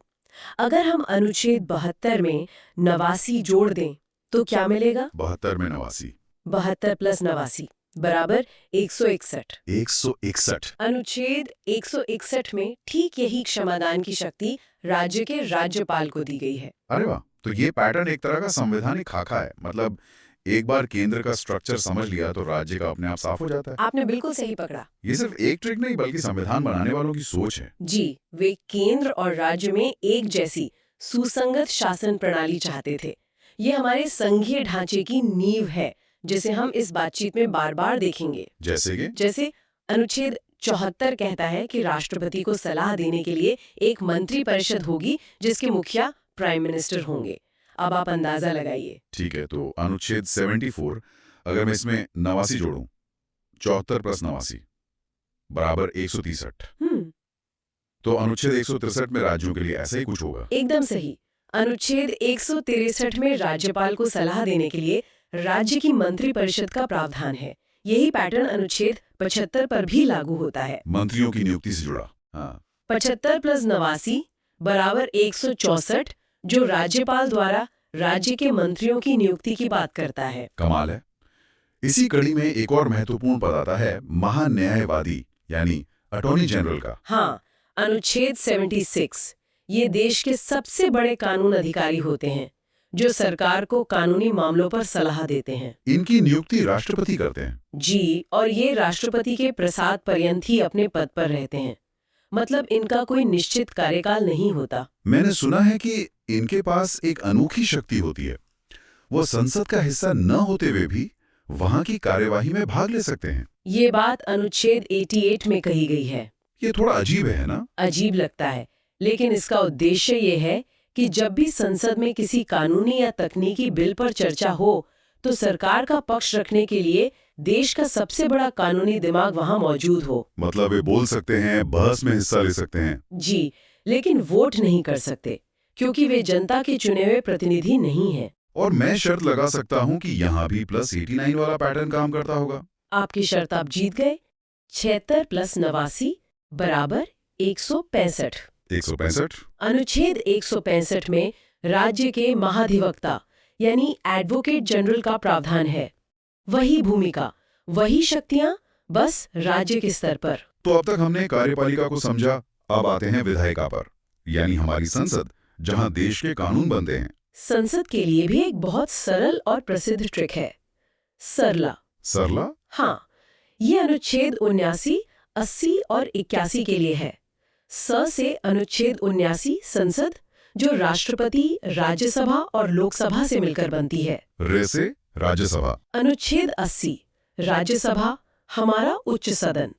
अगर हम अनुच्छेद 72 में 89 जोड़ दें तो क्या मिलेगा? 72 में 89। 72 प्लस 89 बराबर 161। 161। अनुच्छेद 161 में ठीक यही क्षमादान की शक्ति राज्य के राज्यपाल को दी गई है। अरे वाह, तो ये पैटर्न एक तरह का संवैधानिक खाका है। मतलब एक बार केंद्र का स्ट्रक्चर समझ लिया तो राज्य का अपने आप साफ हो जाता है। आपने बिल्कुल सही पकड़ा। ये सिर्फ एक ट्रिक नहीं बल्कि संविधान बनाने वालों की सोच है। जी, वे केंद्र और राज्य में एक जैसी सुसंगत शासन प्रणाली चाहते थे। ये हमारे संघीय ढांचे की नींव है, जिसे हम इस बातचीत में बार बार देखेंगे। जैसे अनुच्छेद 74 कहता है कि राष्ट्रपति को सलाह देने के लिए एक मंत्रिपरिषद होगी जिसके मुखिया प्राइम मिनिस्टर होंगे। अब आप अंदाजा लगाइए। ठीक है, तो अनुच्छेद 74 अगर मैं इसमें 89 जोड़ूं, 74 प्लस 89 बराबर 163। तो अनुच्छेद 163 में राज्यों के लिए ऐसा ही कुछ होगा। एकदम सही। अनुच्छेद 163 में राज्यपाल को सलाह देने के लिए राज्य की मंत्रिपरिषद का प्रावधान है। यही पैटर्न अनुच्छेद 75 पर भी लागू होता है। मंत्रियों की नियुक्ति से जुड़ा। हाँ। 75 प्लस 89 बराबर 164 जो राज्यपाल द्वारा राज्य के मंत्रियों की नियुक्ति की बात करता है। कमाल है। इसी कड़ी में एक और महत्वपूर्ण पद आता है महान्यायवादी यानी अटॉर्नी जनरल का। हाँ, अनुच्छेद 76 ये देश के सबसे बड़े कानून अधिकारी होते हैं जो सरकार को कानूनी मामलों पर सलाह देते हैं। इनकी नियुक्ति राष्ट्रपति करते हैं। जी, और ये राष्ट्रपति के प्रसाद पर्यंत ही अपने पद पर रहते हैं। मतलब इनका कोई निश्चित कार्यकाल नहीं होता। मैंने सुना है कि इनके पास एक अनोखी शक्ति होती है। वो संसद का हिस्सा न होते हुए भी वहां की कार्यवाही में भाग ले सकते हैं। ये बात अनुच्छेद 88 में कही गई है। ये थोड़ा अजीब है ना? अजीब लगता है, लेकिन इसका उद्देश्य ये है कि जब भी संसद में किसी कानूनी या तकनीकी बिल पर चर्चा हो तो सरकार का पक्ष रखने के लिए देश का सबसे बड़ा कानूनी दिमाग वहां मौजूद हो। मतलब वे बोल सकते हैं, बहस में हिस्सा ले सकते हैं। जी, लेकिन वोट नहीं कर सकते क्योंकि वे जनता के चुने हुए प्रतिनिधि नहीं हैं। और मैं शर्त लगा सकता हूँ कि यहाँ भी प्लस 89 वाला पैटर्न काम करता होगा। आपकी शर्त आप जीत गए। 76 प्लस 89 बराबर 165। 165। अनुच्छेद 165 में राज्य के महाधिवक्ता यानी एडवोकेट जनरल का प्रावधान है। वही भूमिका, वही शक्तियां, बस राज्य के स्तर पर। तो अब तक हमने कार्यपालिका को समझा, अब आते हैं विधायिका पर, यानी हमारी संसद, जहां देश के कानून बनते हैं। संसद के लिए भी एक बहुत सरल और प्रसिद्ध ट्रिक है, सरला। सरला? हाँ, ये अनुच्छेद 79, 80 और 81 के लिए है। स से अनुच्छेद 79 संसद जो राष्ट्रपति, राज्यसभा और लोकसभा से मिलकर बनती है। रे से राज्यसभा। अनुच्छेद 80 राज्यसभा हमारा उच्च सदन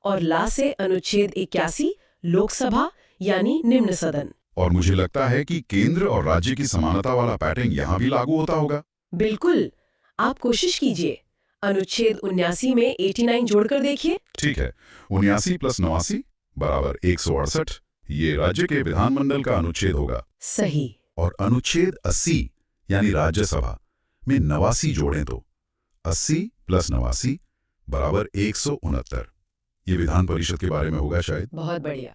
और ला से अनुच्छेद 81 लोकसभा यानी निम्न सदन। और मुझे लगता है कि केंद्र और राज्य की समानता वाला पैटर्न यहाँ भी लागू होता होगा। बिल्कुल। आप कोशिश कीजिए, अनुच्छेद 79 में 89 जोड़कर देखिए। ठीक है, 79 + 89 बराबर 168। ये राज्य के विधानमंडल का अनुच्छेद होगा। सही। और अनुच्छेद 80 यानी राज्यसभा में 89 जोड़ें तो 80 + 89 बराबर 169। ये विधान परिषद के बारे में होगा शायद। बहुत बढ़िया।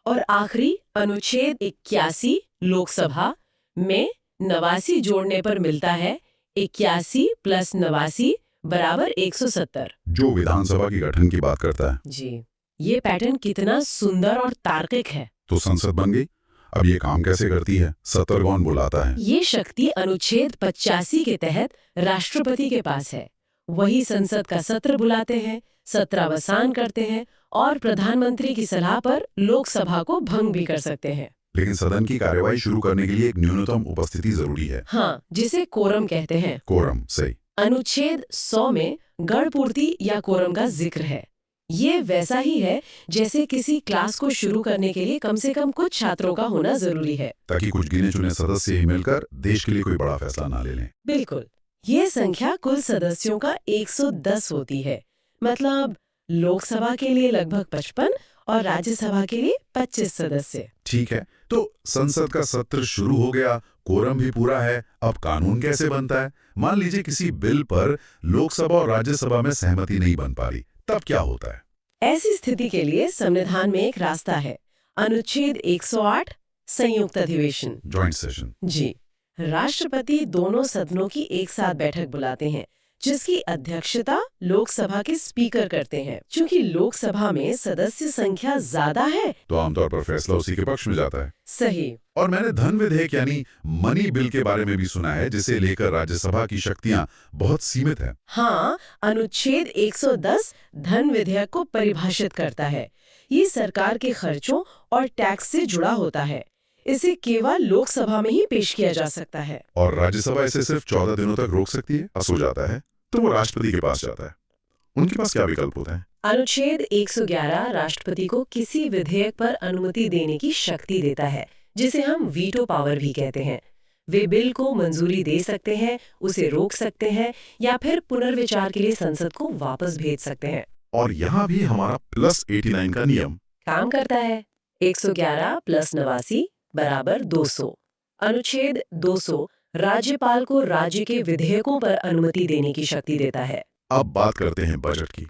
और आखिरी अनुच्छेद 81 लोकसभा में 89 जोड़ने पर मिलता है 81 + 89 बराबर 170। जो विधानसभा की गठन की बात करता है। जी, ये पैटर्न कितना सुंदर और तार्किक है। तो संसद बन गई। अब ये काम कैसे करती है? सत्र कौन बुलाता है? ये शक्ति अनुच्छेद 85 के तहत राष्ट्रपति के पास है। वही संसद का सत्र बुलाते हैं, सत्रावसान करते हैं और प्रधानमंत्री की सलाह पर लोकसभा को भंग भी कर सकते हैं। लेकिन सदन की कार्यवाही शुरू करने के लिए एक न्यूनतम उपस्थिति जरूरी है। हाँ, जिसे कोरम कहते हैं। कोरम, सही। अनुच्छेद 100 में गणपूर्ति या कोरम का जिक्र है। ये वैसा ही है जैसे किसी क्लास को शुरू करने के लिए कम से कम कुछ छात्रों का होना जरूरी है, ताकि कुछ गिने चुने सदस्य ही मिलकर देश के लिए कोई बड़ा फैसला ना ले लें। बिल्कुल। ये संख्या कुल सदस्यों का 110 होती है। मतलब लोकसभा के लिए लगभग 55 और राज्यसभा के लिए 25 सदस्य। ठीक है, तो संसद का सत्र शुरू हो गया, कोरम भी पूरा है। अब कानून कैसे बनता है? मान लीजिए किसी बिल पर लोकसभा और राज्यसभा में सहमति नहीं बन पा रही, तब क्या होता है? ऐसी स्थिति के लिए संविधान में एक रास्ता है, अनुच्छेद 108 संयुक्त अधिवेशन, जॉइंट सेशन। जी, राष्ट्रपति दोनों सदनों की एक साथ बैठक बुलाते हैं, जिसकी अध्यक्षता लोकसभा के स्पीकर करते हैं। क्योंकि लोकसभा में सदस्य संख्या ज्यादा है, तो आमतौर पर फैसला उसी के पक्ष में जाता है। सही। और मैंने धन विधेयक यानी मनी बिल के बारे में भी सुना है, जिसे लेकर राज्यसभा की शक्तियां बहुत सीमित है। हाँ, अनुच्छेद 110 धन विधेयक को परिभाषित करता है। ये सरकार के खर्चों और टैक्स से जुड़ा होता है। इसे केवल लोकसभा में ही पेश किया जा सकता है। और राज्यसभा इसे सिर्फ 14 दिनों तक रोक सकती है। पास हो जाता है तो वो राष्ट्रपति के पास जाता है। उनके पास क्या विकल्प होता है? अनुच्छेद 111 राष्ट्रपति को किसी विधेयक पर अनुमति देने की शक्ति देता है, जिसे हम वीटो पावर भी कहते हैं। वे बिल को मंजूरी दे सकते हैं, उसे रोक सकते हैं या फिर पुनर्विचार के लिए संसद को वापस भेज सकते हैं। और यहाँ भी हमारा +89 का नियम काम करता है। 111 + 89 बराबर 200। अनुच्छेद 200 राज्यपाल को राज्य के विधेयकों पर अनुमति देने की शक्ति देता है। अब बात करते हैं बजट की।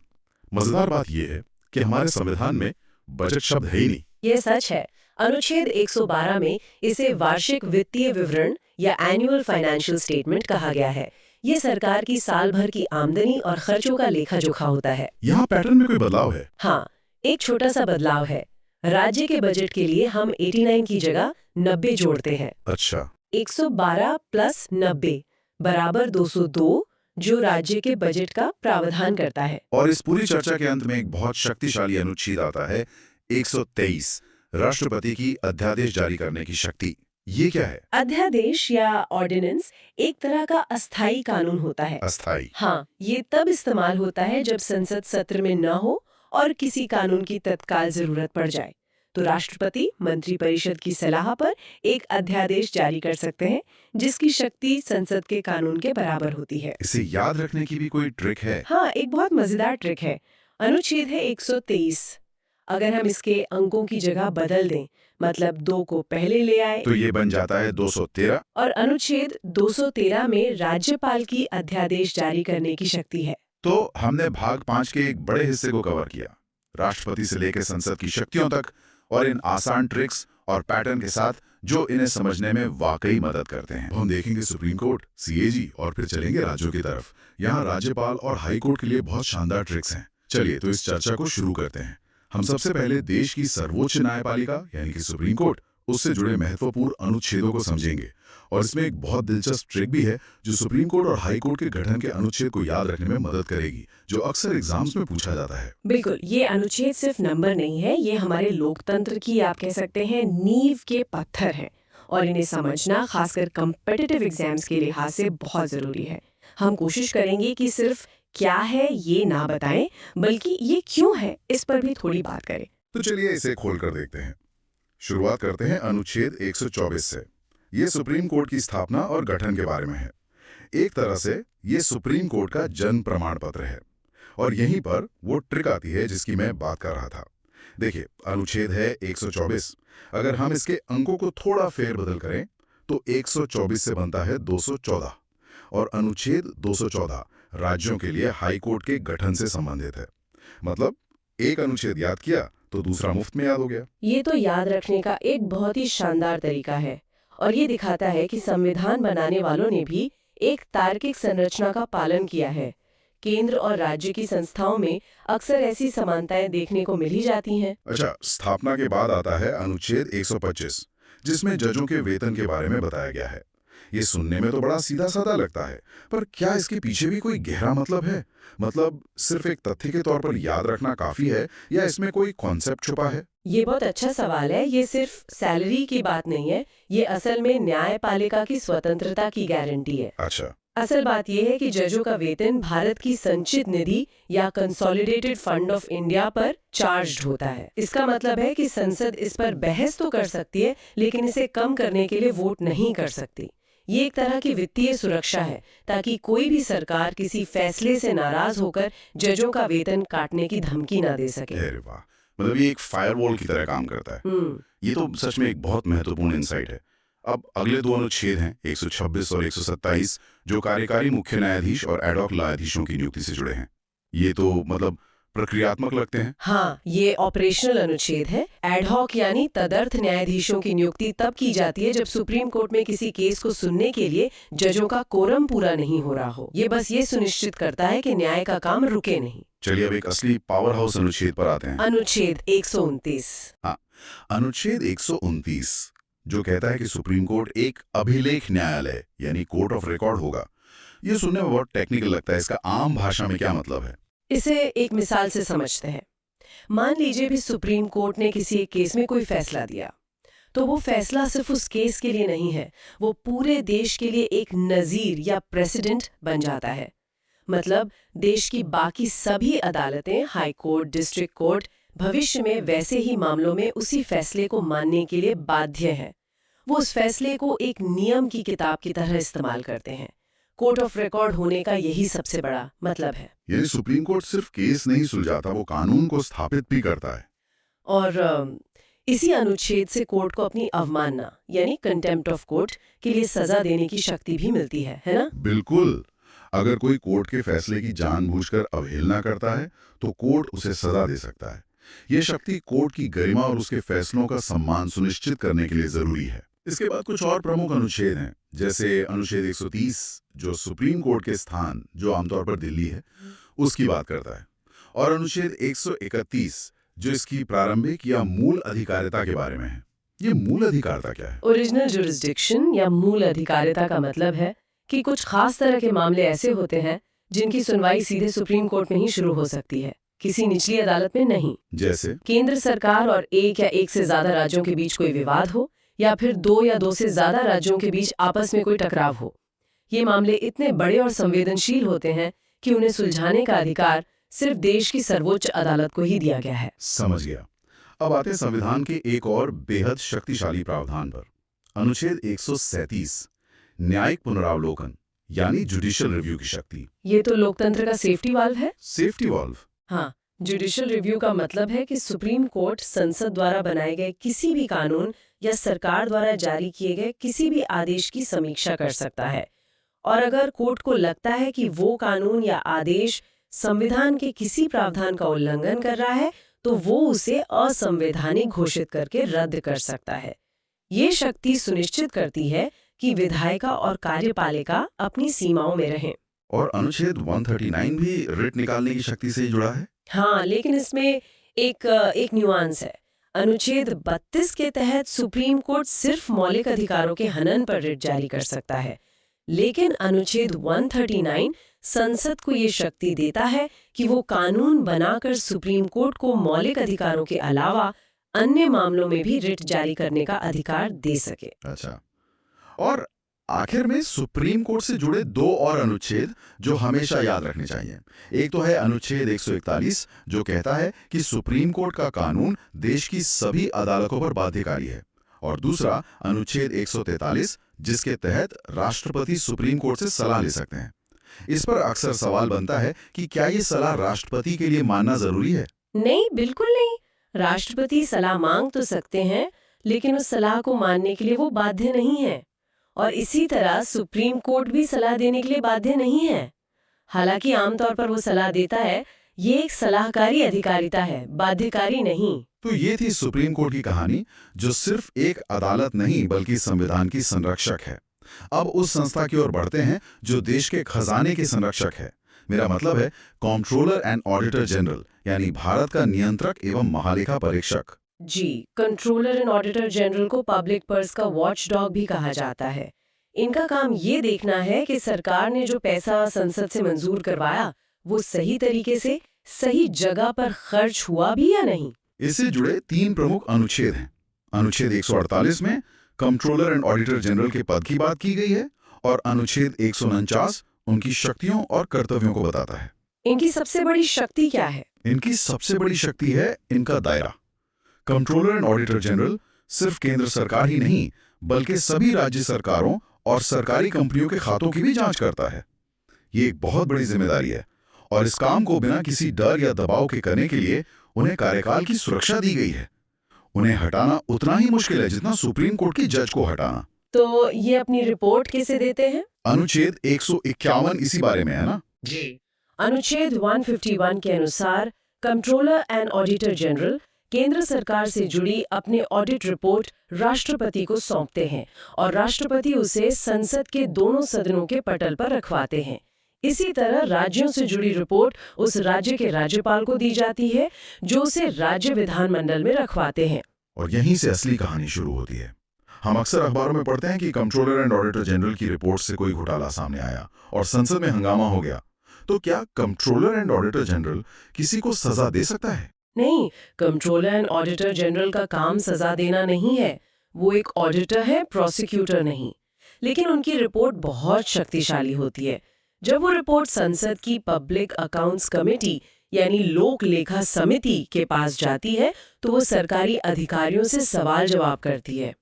मजेदार बात यह है कि हमारे संविधान में बजट शब्द है ही नहीं। ये सच है। अनुच्छेद 112 में इसे वार्षिक वित्तीय विवरण या एनुअल फाइनेंशियल स्टेटमेंट कहा गया है। ये सरकार की साल भर की आमदनी और खर्चों का लेखा जोखा होता है। यहाँ पैटर्न में कोई बदलाव है? हाँ, एक छोटा सा बदलाव है। राज्य के बजट के लिए हम 89 की जगह 90 जोड़ते हैं। अच्छा। 112 + 90 बराबर 202, जो राज्य के बजट का प्रावधान करता है। और इस पूरी चर्चा के अंत में एक बहुत शक्तिशाली अनुच्छेद आता है, 123, राष्ट्रपति की अध्यादेश जारी करने की शक्ति। ये क्या है? अध्यादेश या ऑर्डिनेंस एक तरह का अस्थायी कानून होता है। अस्थायी? हाँ, ये तब इस्तेमाल होता है जब संसद सत्र में न हो और किसी कानून की तत्काल जरूरत पड़ जाए, तो राष्ट्रपति मंत्रिपरिषद की सलाह पर एक अध्यादेश जारी कर सकते हैं, जिसकी शक्ति संसद के कानून के बराबर होती है। इसे याद रखने की भी कोई ट्रिक है? हाँ, एक बहुत मजेदार ट्रिक है। अनुच्छेद है 123। अगर हम इसके अंकों की जगह बदल दें, मतलब 2 को पहले ले आए, तो ये बन जाता है 213। और अनुच्छेद 213 में राज्यपाल की अध्यादेश जारी करने की शक्ति है। तो हमने भाग 5 के एक बड़े हिस्से को कवर किया, राष्ट्रपति से लेकर संसद की शक्तियों तक, और इन आसान ट्रिक्स और पैटर्न के साथ जो इन्हें समझने में वाकई मदद करते हैं। हम देखेंगे सुप्रीम कोर्ट, सीएजी और फिर चलेंगे राज्यों की तरफ। यहाँ राज्यपाल और हाई कोर्ट के लिए बहुत शानदार ट्रिक्स हैं। चलिए तो इस चर्चा को शुरू करते हैं। हम सबसे पहले देश की सर्वोच्च न्यायपालिका यानी कि सुप्रीम कोर्ट, उससे जुड़े महत्वपूर्ण अनुच्छेदों को समझेंगे। और इसमें एक बहुत दिलचस्प ट्रिक भी है जो सुप्रीम कोर्ट और हाई कोर्ट के गठन के अनुच्छेद को याद रखने में मदद करेगी, जो अक्सर एग्जाम्स में पूछा जाता है। बिल्कुल, ये अनुच्छेद सिर्फ नंबर नहीं है, ये हमारे लोकतंत्र की, आप कह सकते हैं, नींव के पत्थर हैं, और इन्हें समझना खासकर कॉम्पिटिटिव एग्जाम्स के लिहाज से बहुत जरूरी है। हम कोशिश करेंगे कि सिर्फ क्या है ये ना बताएं, बल्कि ये क्यों है इस पर भी थोड़ी बात करें। तो चलिए इसे खोलकर देखते हैं। शुरुआत करते हैं अनुच्छेद 124 से। ये सुप्रीम कोर्ट की स्थापना और गठन के बारे में है। एक तरह से ये सुप्रीम कोर्ट का जन्म प्रमाण पत्र है। और यहीं पर वो ट्रिक आती है जिसकी मैं बात कर रहा था। देखिए, अनुच्छेद है 124। अगर हम इसके अंकों को थोड़ा फेरबदल करें तो 124 से बनता है 214। और अनुच्छेद 214 राज्यों के लिए हाई कोर्ट के गठन से संबंधित है। मतलब एक अनुच्छेद याद किया तो दूसरा मुफ्त में याद हो गया। ये तो याद रखने का एक बहुत ही शानदार तरीका है और ये दिखाता है कि संविधान बनाने वालों ने भी एक तार्किक संरचना का पालन किया है। केंद्र और राज्य की संस्थाओं में अक्सर ऐसी समानताएं देखने को मिल ही जाती हैं। अच्छा, स्थापना के बाद आता है अनुच्छेद 125, जिसमें जजों के वेतन के बारे में बताया गया है। ये सुनने में तो बड़ा सीधा साधा लगता है, पर क्या इसके पीछे भी कोई गहरा मतलब है? मतलब सिर्फ एक तथ्य के तौर पर याद रखना काफी है या इसमें कोई कॉन्सेप्ट छुपा है? ये बहुत अच्छा सवाल है। ये सिर्फ सैलरी की बात नहीं है, ये असल में न्यायपालिका की स्वतंत्रता की गारंटी है। अच्छा। असल बात यह है कि जजों का वेतन भारत की संचित निधि या कंसोलिडेटेड फंड ऑफ इंडिया पर चार्ज्ड होता है। इसका मतलब है कि संसद इस पर बहस तो कर सकती है, लेकिन इसे कम करने के लिए वोट नहीं कर सकती। ये एक तरह की वित्तीय सुरक्षा है ताकि कोई भी सरकार किसी फैसले से नाराज होकर जजों का वेतन काटने की धमकी ना दे सके। अरे वाह, मतलब ये एक फायरवॉल की तरह काम करता है। ये तो सच में एक बहुत महत्वपूर्ण इंसाइट है। अब अगले दो अनुच्छेद हैं 126 और 127, जो कार्यकारी मुख्य न्यायाधीश और एडॉक न्यायाधीशों की नियुक्ति से जुड़े हैं। ये तो मतलब प्रक्रियात्मक लगते हैं। हाँ, ये ऑपरेशनल अनुच्छेद है। एडहॉक यानी तदर्थ न्यायाधीशों की नियुक्ति तब की जाती है जब सुप्रीम कोर्ट में किसी केस को सुनने के लिए जजों का कोरम पूरा नहीं हो रहा हो। ये बस ये सुनिश्चित करता है कि न्याय का काम रुके नहीं। चलिए अब एक असली पावर हाउस अनुच्छेद पर आते हैं। अनुच्छेद 129। हाँ, अनुच्छेद 129 जो कहता है कि सुप्रीम कोर्ट एक अभिलेख न्यायालय यानी कोर्ट ऑफ रिकॉर्ड होगा। ये सुनने में बहुत टेक्निकल लगता है, इसका आम भाषा में क्या मतलब है? इसे एक मिसाल से समझते हैं। मान लीजिए भी सुप्रीम कोर्ट ने किसी एक केस में कोई फैसला दिया, तो वो फैसला सिर्फ उस केस के लिए नहीं है, वो पूरे देश के लिए एक नजीर या प्रेसिडेंट बन जाता है। मतलब देश की बाकी सभी अदालतें, हाई कोर्ट, डिस्ट्रिक्ट कोर्ट, भविष्य में वैसे ही मामलों में उसी फैसले को मानने के लिए बाध्य हैं। वो उस फैसले को एक नियम की किताब की तरह इस्तेमाल करते हैं। कोर्ट ऑफ रिकॉर्ड होने का यही सबसे बड़ा मतलब है। यानी सुप्रीम कोर्ट सिर्फ केस नहीं सुलझाता, वो कानून को स्थापित भी करता है। और इसी अनुच्छेद से कोर्ट को अपनी अवमानना यानी कंटेम्प्ट ऑफ कोर्ट के लिए सजा देने की शक्ति भी मिलती है ना? बिल्कुल। अगर कोई कोर्ट के फैसले की जानबूझकर अवहेलना करता है तो कोर्ट उसे सजा दे सकता है। ये शक्ति कोर्ट की गरिमा और उसके फैसलों का सम्मान सुनिश्चित करने के लिए जरूरी है। इसके बाद कुछ और प्रमुख अनुच्छेद हैं, जैसे अनुच्छेद 130 जो सुप्रीम कोर्ट के स्थान, जो आमतौर पर दिल्ली है, उसकी बात करता है, और अनुच्छेद 131 जो इसकी प्रारंभिक या मूल अधिकारिता के बारे में है। ये मूल अधिकारिता क्या है? ओरिजिनल जुरिस्डिक्शन या मूल अधिकारिता का मतलब है कि कुछ खास तरह के मामले ऐसे होते हैं जिनकी सुनवाई सीधे सुप्रीम कोर्ट में ही शुरू हो सकती है, किसी निचली अदालत में नहीं। जैसे केंद्र सरकार और एक या एक से ज्यादा राज्यों के बीच कोई विवाद हो, या फिर दो या दो से ज्यादा राज्यों के बीच आपस में कोई टकराव हो। ये मामले इतने बड़े और संवेदनशील होते हैं कि उन्हें सुलझाने का अधिकार सिर्फ देश की सर्वोच्च अदालत को ही दिया गया है। समझ गया। अब आते हैं संविधान के एक और बेहद शक्तिशाली प्रावधान पर, अनुच्छेद 137 न्यायिक पुनरावलोकन यानी जुडिशियल रिव्यू की शक्ति। ये तो लोकतंत्र का सेफ्टी वाल्व है। Safety valve? हाँ, जुडिशियल रिव्यू का मतलब है कि सुप्रीम कोर्ट संसद द्वारा बनाए गए किसी भी कानून या सरकार द्वारा जारी किए गए किसी भी आदेश की समीक्षा कर सकता है, और अगर कोर्ट को लगता है कि वो कानून या आदेश संविधान के किसी प्रावधान का उल्लंघन कर रहा है, तो वो उसे असंवैधानिक घोषित करके रद्द कर सकता है। ये शक्ति सुनिश्चित करती है कि विधायिका और कार्यपालिका अपनी सीमाओं में रहें। और अनुच्छेद 139 भी रिट निकालने की शक्ति से ही जुड़ा है। हाँ, लेकिन इसमें एक न्यूआंस है। अनुच्छेद 32 के तहत सुप्रीम कोर्ट सिर्फ मौलिक अधिकारों के हनन पर रिट जारी कर सकता है, लेकिन अनुच्छेद 139 संसद को ये शक्ति देता है कि वो कानून बनाकर सुप्रीम कोर्ट को मौलिक अधिकारों के अलावा अन्य मामलों में भी रिट जारी करने का अधिकार दे सके। अच्छा, और आखिर में सुप्रीम कोर्ट से जुड़े दो और अनुच्छेद जो हमेशा याद रखने चाहिए। एक तो है अनुच्छेद 141 जो कहता है कि सुप्रीम कोर्ट का कानून देश की सभी अदालतों पर बाध्यकारी है, और दूसरा अनुच्छेद 143 जिसके तहत राष्ट्रपति सुप्रीम कोर्ट से सलाह ले सकते हैं। इस पर अक्सर सवाल बनता है कि क्या ये सलाह राष्ट्रपति के लिए मानना जरूरी है? नहीं, बिल्कुल नहीं। राष्ट्रपति सलाह मांग तो सकते हैं, लेकिन उस सलाह को मानने के लिए वो बाध्य नहीं है। और इसी तरह सुप्रीम कोर्ट भी सलाह देने के लिए बाध्य नहीं है। हालांकि आमतौर पर वो सलाह देता है, ये एक सलाहकारी अधिकारिता है, बाध्यकारी नहीं। तो ये थी सुप्रीम कोर्ट की कहानी, जो सिर्फ एक अदालत नहीं बल्कि संविधान की संरक्षक है। अब उस संस्था की ओर बढ़ते हैं जो देश के खजाने के संरक्षक है। मेरा मतलब है कंट्रोलर एंड ऑडिटर जनरल, यानी भारत का नियंत्रक एवं महालेखा परीक्षक। जी, कंट्रोलर एंड ऑडिटर जनरल को पब्लिक पर्स का वॉचडॉग भी कहा जाता है। इनका काम ये देखना है कि सरकार ने जो पैसा संसद से मंजूर करवाया, वो सही तरीके से सही जगह पर खर्च हुआ भी या नहीं। इससे जुड़े 3 प्रमुख अनुच्छेद हैं। अनुच्छेद 148 में कंट्रोलर एंड ऑडिटर जनरल के पद की बात की गई है, और अनुच्छेद 149 उनकी शक्तियों और कर्तव्यों को बताता है। इनकी सबसे बड़ी शक्ति क्या है? इनकी सबसे बड़ी शक्ति है इनका दायरा। कंट्रोलर एंड ऑडिटर जनरल सिर्फ केंद्र सरकार ही नहीं, बल्कि सभी राज्य सरकारों और सरकारी कंपनियों के खातों की भी जांच करता है। ये एक बहुत बड़ी जिम्मेदारी है, और इस काम को बिना किसी डर या दबाव के करने के लिए उन्हें कार्यकाल की सुरक्षा दी गई है। उन्हें हटाना उतना ही मुश्किल है जितना सुप्रीम कोर्ट की जज को हटाना। तो ये अपनी रिपोर्ट कैसे देते हैं? अनुच्छेद 151 इसी बारे में है ना? जी। अनुच्छेद 151 के अनुसार कंट्रोलर एंड ऑडिटर जनरल केंद्र सरकार से जुड़ी अपने ऑडिट रिपोर्ट राष्ट्रपति को सौंपते हैं, और राष्ट्रपति उसे संसद के दोनों सदनों के पटल पर रखवाते हैं। इसी तरह राज्यों से जुड़ी रिपोर्ट उस राज्य के राज्यपाल को दी जाती है, जो उसे राज्य विधानमंडल में रखवाते हैं। और यहीं से असली कहानी शुरू होती है। हम अक्सर अखबारों में पढ़ते हैं कि कंट्रोलर एंड ऑडिटर जनरल की रिपोर्ट से कोई घोटाला सामने आया और संसद में हंगामा हो गया। तो क्या कंट्रोलर एंड ऑडिटर जनरल किसी को सजा दे सकता है? नहीं, कंट्रोलर एंड ऑडिटर जनरल का काम सजा देना नहीं है। वो एक ऑडिटर है, प्रोसिक्यूटर नहीं। लेकिन उनकी रिपोर्ट बहुत शक्तिशाली होती है। जब वो रिपोर्ट संसद की पब्लिक अकाउंट्स कमेटी यानी लोक लेखा समिति के पास जाती है, तो वो सरकारी अधिकारियों से सवाल जवाब करती है।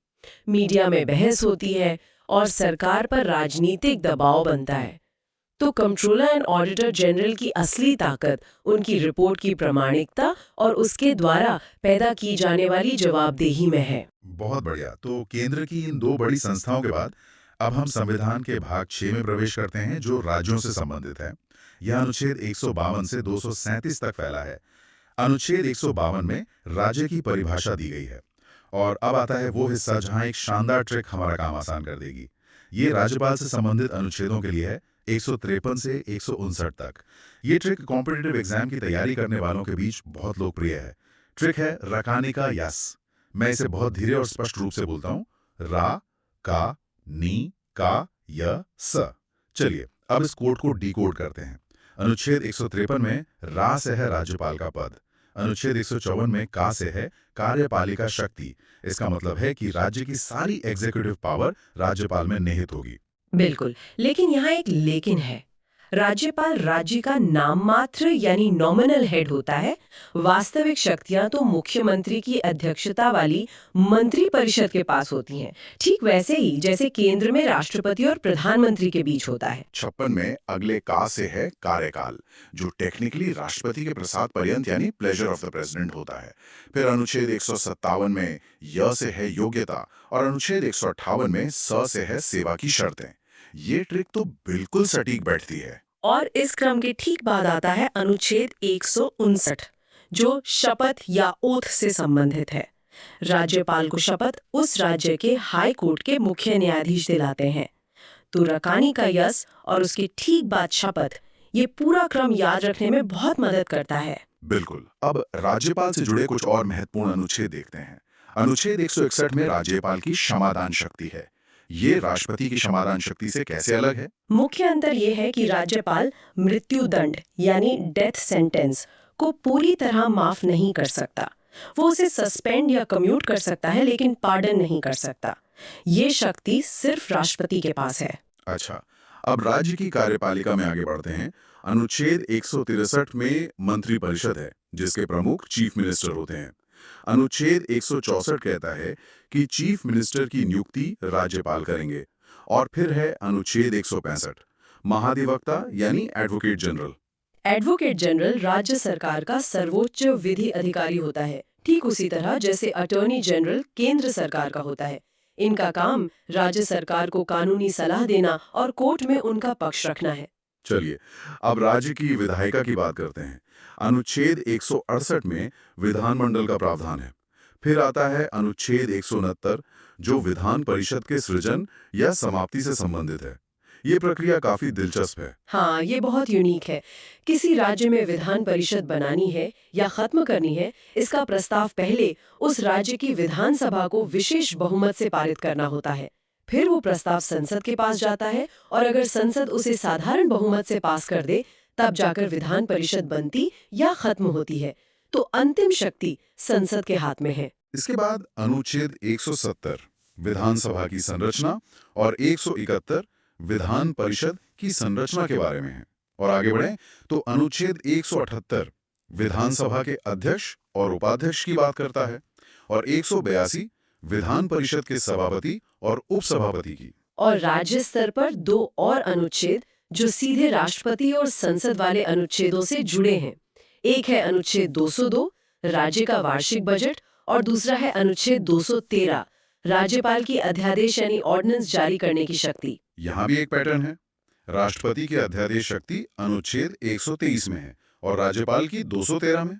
मीडिया में बहस होती है और सरकार पर राजनीतिक दबाव बनता है। तो कंट्रोलर एंड ऑडिटर जनरल की असली ताकत उनकी रिपोर्ट की प्रामाणिकता और उसके द्वारा पैदा की जाने वाली जवाबदेही में है। बहुत बढ़िया। तो केंद्र की इन 2 बड़ी संस्थाओं के बाद अब हम संविधान के भाग 6 में प्रवेश करते हैं, जो राज्यों से संबंधित है। यह अनुच्छेद 152 से 237 तक फैला है। अनुच्छेद 152 में राज्य की परिभाषा दी गई है। और अब आता है वो हिस्सा जहां एक शानदार ट्रिक हमारा काम आसान कर देगी। ये राज्यपाल से संबंधित अनुच्छेदों के लिए है, 153 से 159 तक। ये ट्रिक कॉम्पिटिटिव एग्जाम की तैयारी करने वालों के बीच बहुत लोकप्रिय है। ट्रिक है रकाने का यस। मैं इसे बहुत धीरे और स्पष्ट रूप से बोलता हूँ। रा का नी का य स। चलिए अब इस कोड को डिकोड करते हैं। अनुच्छेद 153 में रा से है राज्यपाल का पद। अनुच्छेद 154 में का से है कार्यपालिका शक्ति। इसका मतलब है कि राज्य की सारी एग्जीक्यूटिव पावर राज्यपाल में निहित होगी। बिल्कुल, लेकिन यहाँ एक लेकिन है। राज्यपाल राज्य का नाम मात्र यानी नॉमिनल हेड होता है। वास्तविक शक्तियां तो मुख्यमंत्री की अध्यक्षता वाली मंत्री परिषद के पास होती हैं, ठीक वैसे ही जैसे केंद्र में राष्ट्रपति और प्रधानमंत्री के बीच होता है। 56 में अगले का से है कार्यकाल, जो टेक्निकली राष्ट्रपति के प्रसाद पर्यंत यानी प्लेजर ऑफ द प्रेसिडेंट होता है। फिर अनुच्छेद 157 में य से है योग्यता, और अनुच्छेद 158 में स से है सेवा की शर्तें। ये ट्रिक तो बिल्कुल सटीक बैठती है। और इस क्रम के ठीक बाद आता है अनुच्छेद 159, जो शपथ या ओथ से संबंधित है। राज्यपाल को शपथ उस राज्य के हाई कोर्ट के मुख्य न्यायाधीश दिलाते हैं। तो रकानी का यस और उसके ठीक बाद शपथ, ये पूरा क्रम याद रखने में बहुत मदद करता है। बिल्कुल। अब राज्यपाल से जुड़े कुछ और महत्वपूर्ण अनुच्छेद देखते हैं। अनुच्छेद 161 में राज्यपाल की क्षमादान शक्ति है। ये राष्ट्रपति की क्षमादान शक्ति से कैसे अलग है? मुख्य अंतर ये है कि राज्यपाल मृत्युदंड यानी डेथ सेंटेंस को पूरी तरह माफ नहीं कर सकता। वो उसे सस्पेंड या कम्यूट कर सकता है, लेकिन पार्डन नहीं कर सकता। ये शक्ति सिर्फ राष्ट्रपति के पास है। अच्छा, अब राज्य की कार्यपालिका में आगे बढ़ते हैं। अनुच्छेद 163 में मंत्री परिषद है, जिसके प्रमुख चीफ मिनिस्टर होते हैं। अनुच्छेद 164 कहता है कि चीफ मिनिस्टर की नियुक्ति राज्यपाल करेंगे। और फिर है अनुच्छेद 165, महाधिवक्ता यानी एडवोकेट जनरल। एडवोकेट जनरल राज्य सरकार का सर्वोच्च विधि अधिकारी होता है, ठीक उसी तरह जैसे अटॉर्नी जनरल केंद्र सरकार का होता है। इनका काम राज्य सरकार को कानूनी सलाह देना और कोर्ट में उनका पक्ष रखना है। चलिए, अब राज्य की विधायिका की बात करते हैं। अनुच्छेद 168 में विधानमंडल का प्रावधान है। फिर आता है अनुच्छेद 169, जो विधान परिषद के सृजन या समाप्ति से संबंधित है। ये प्रक्रिया काफी दिलचस्प है। हाँ, ये बहुत यूनिक है। किसी राज्य में विधान परिषद बनानी है या खत्म करनी है, इसका प्रस्ताव पहले उस राज्य की विधानसभा को विशेष बहुमत से पारित करना होता है। फिर वो प्रस्ताव संसद के पास जाता है और अगर संसद उसे साधारण बहुमत से पास कर दे, तब जाकर विधान परिषद बनती या खत्म होती है। तो अंतिम शक्ति संसद के हाथ में है। इसके बाद अनुच्छेद 170 विधानसभा की संरचना और 171 विधान परिषद की संरचना के बारे में है। और आगे बढ़ें तो अनुच्छेद 178 विधानसभा के अध्यक्ष और उपाध्यक्ष की बात करता है और 182 विधान परिषद के सभापति और उपसभापति की। और राज्य स्तर पर 2 और अनुच्छेद जो सीधे राष्ट्रपति और संसद वाले अनुच्छेदों से जुड़े हैं। एक है अनुच्छेद 202 राज्य का वार्षिक बजट और दूसरा है अनुच्छेद 213 राज्यपाल की अध्यादेश यानी ऑर्डिनेंस जारी करने की शक्ति। यहाँ भी एक पैटर्न है। राष्ट्रपति की अध्यादेश शक्ति अनुच्छेद 123 में है और राज्यपाल की 213 में।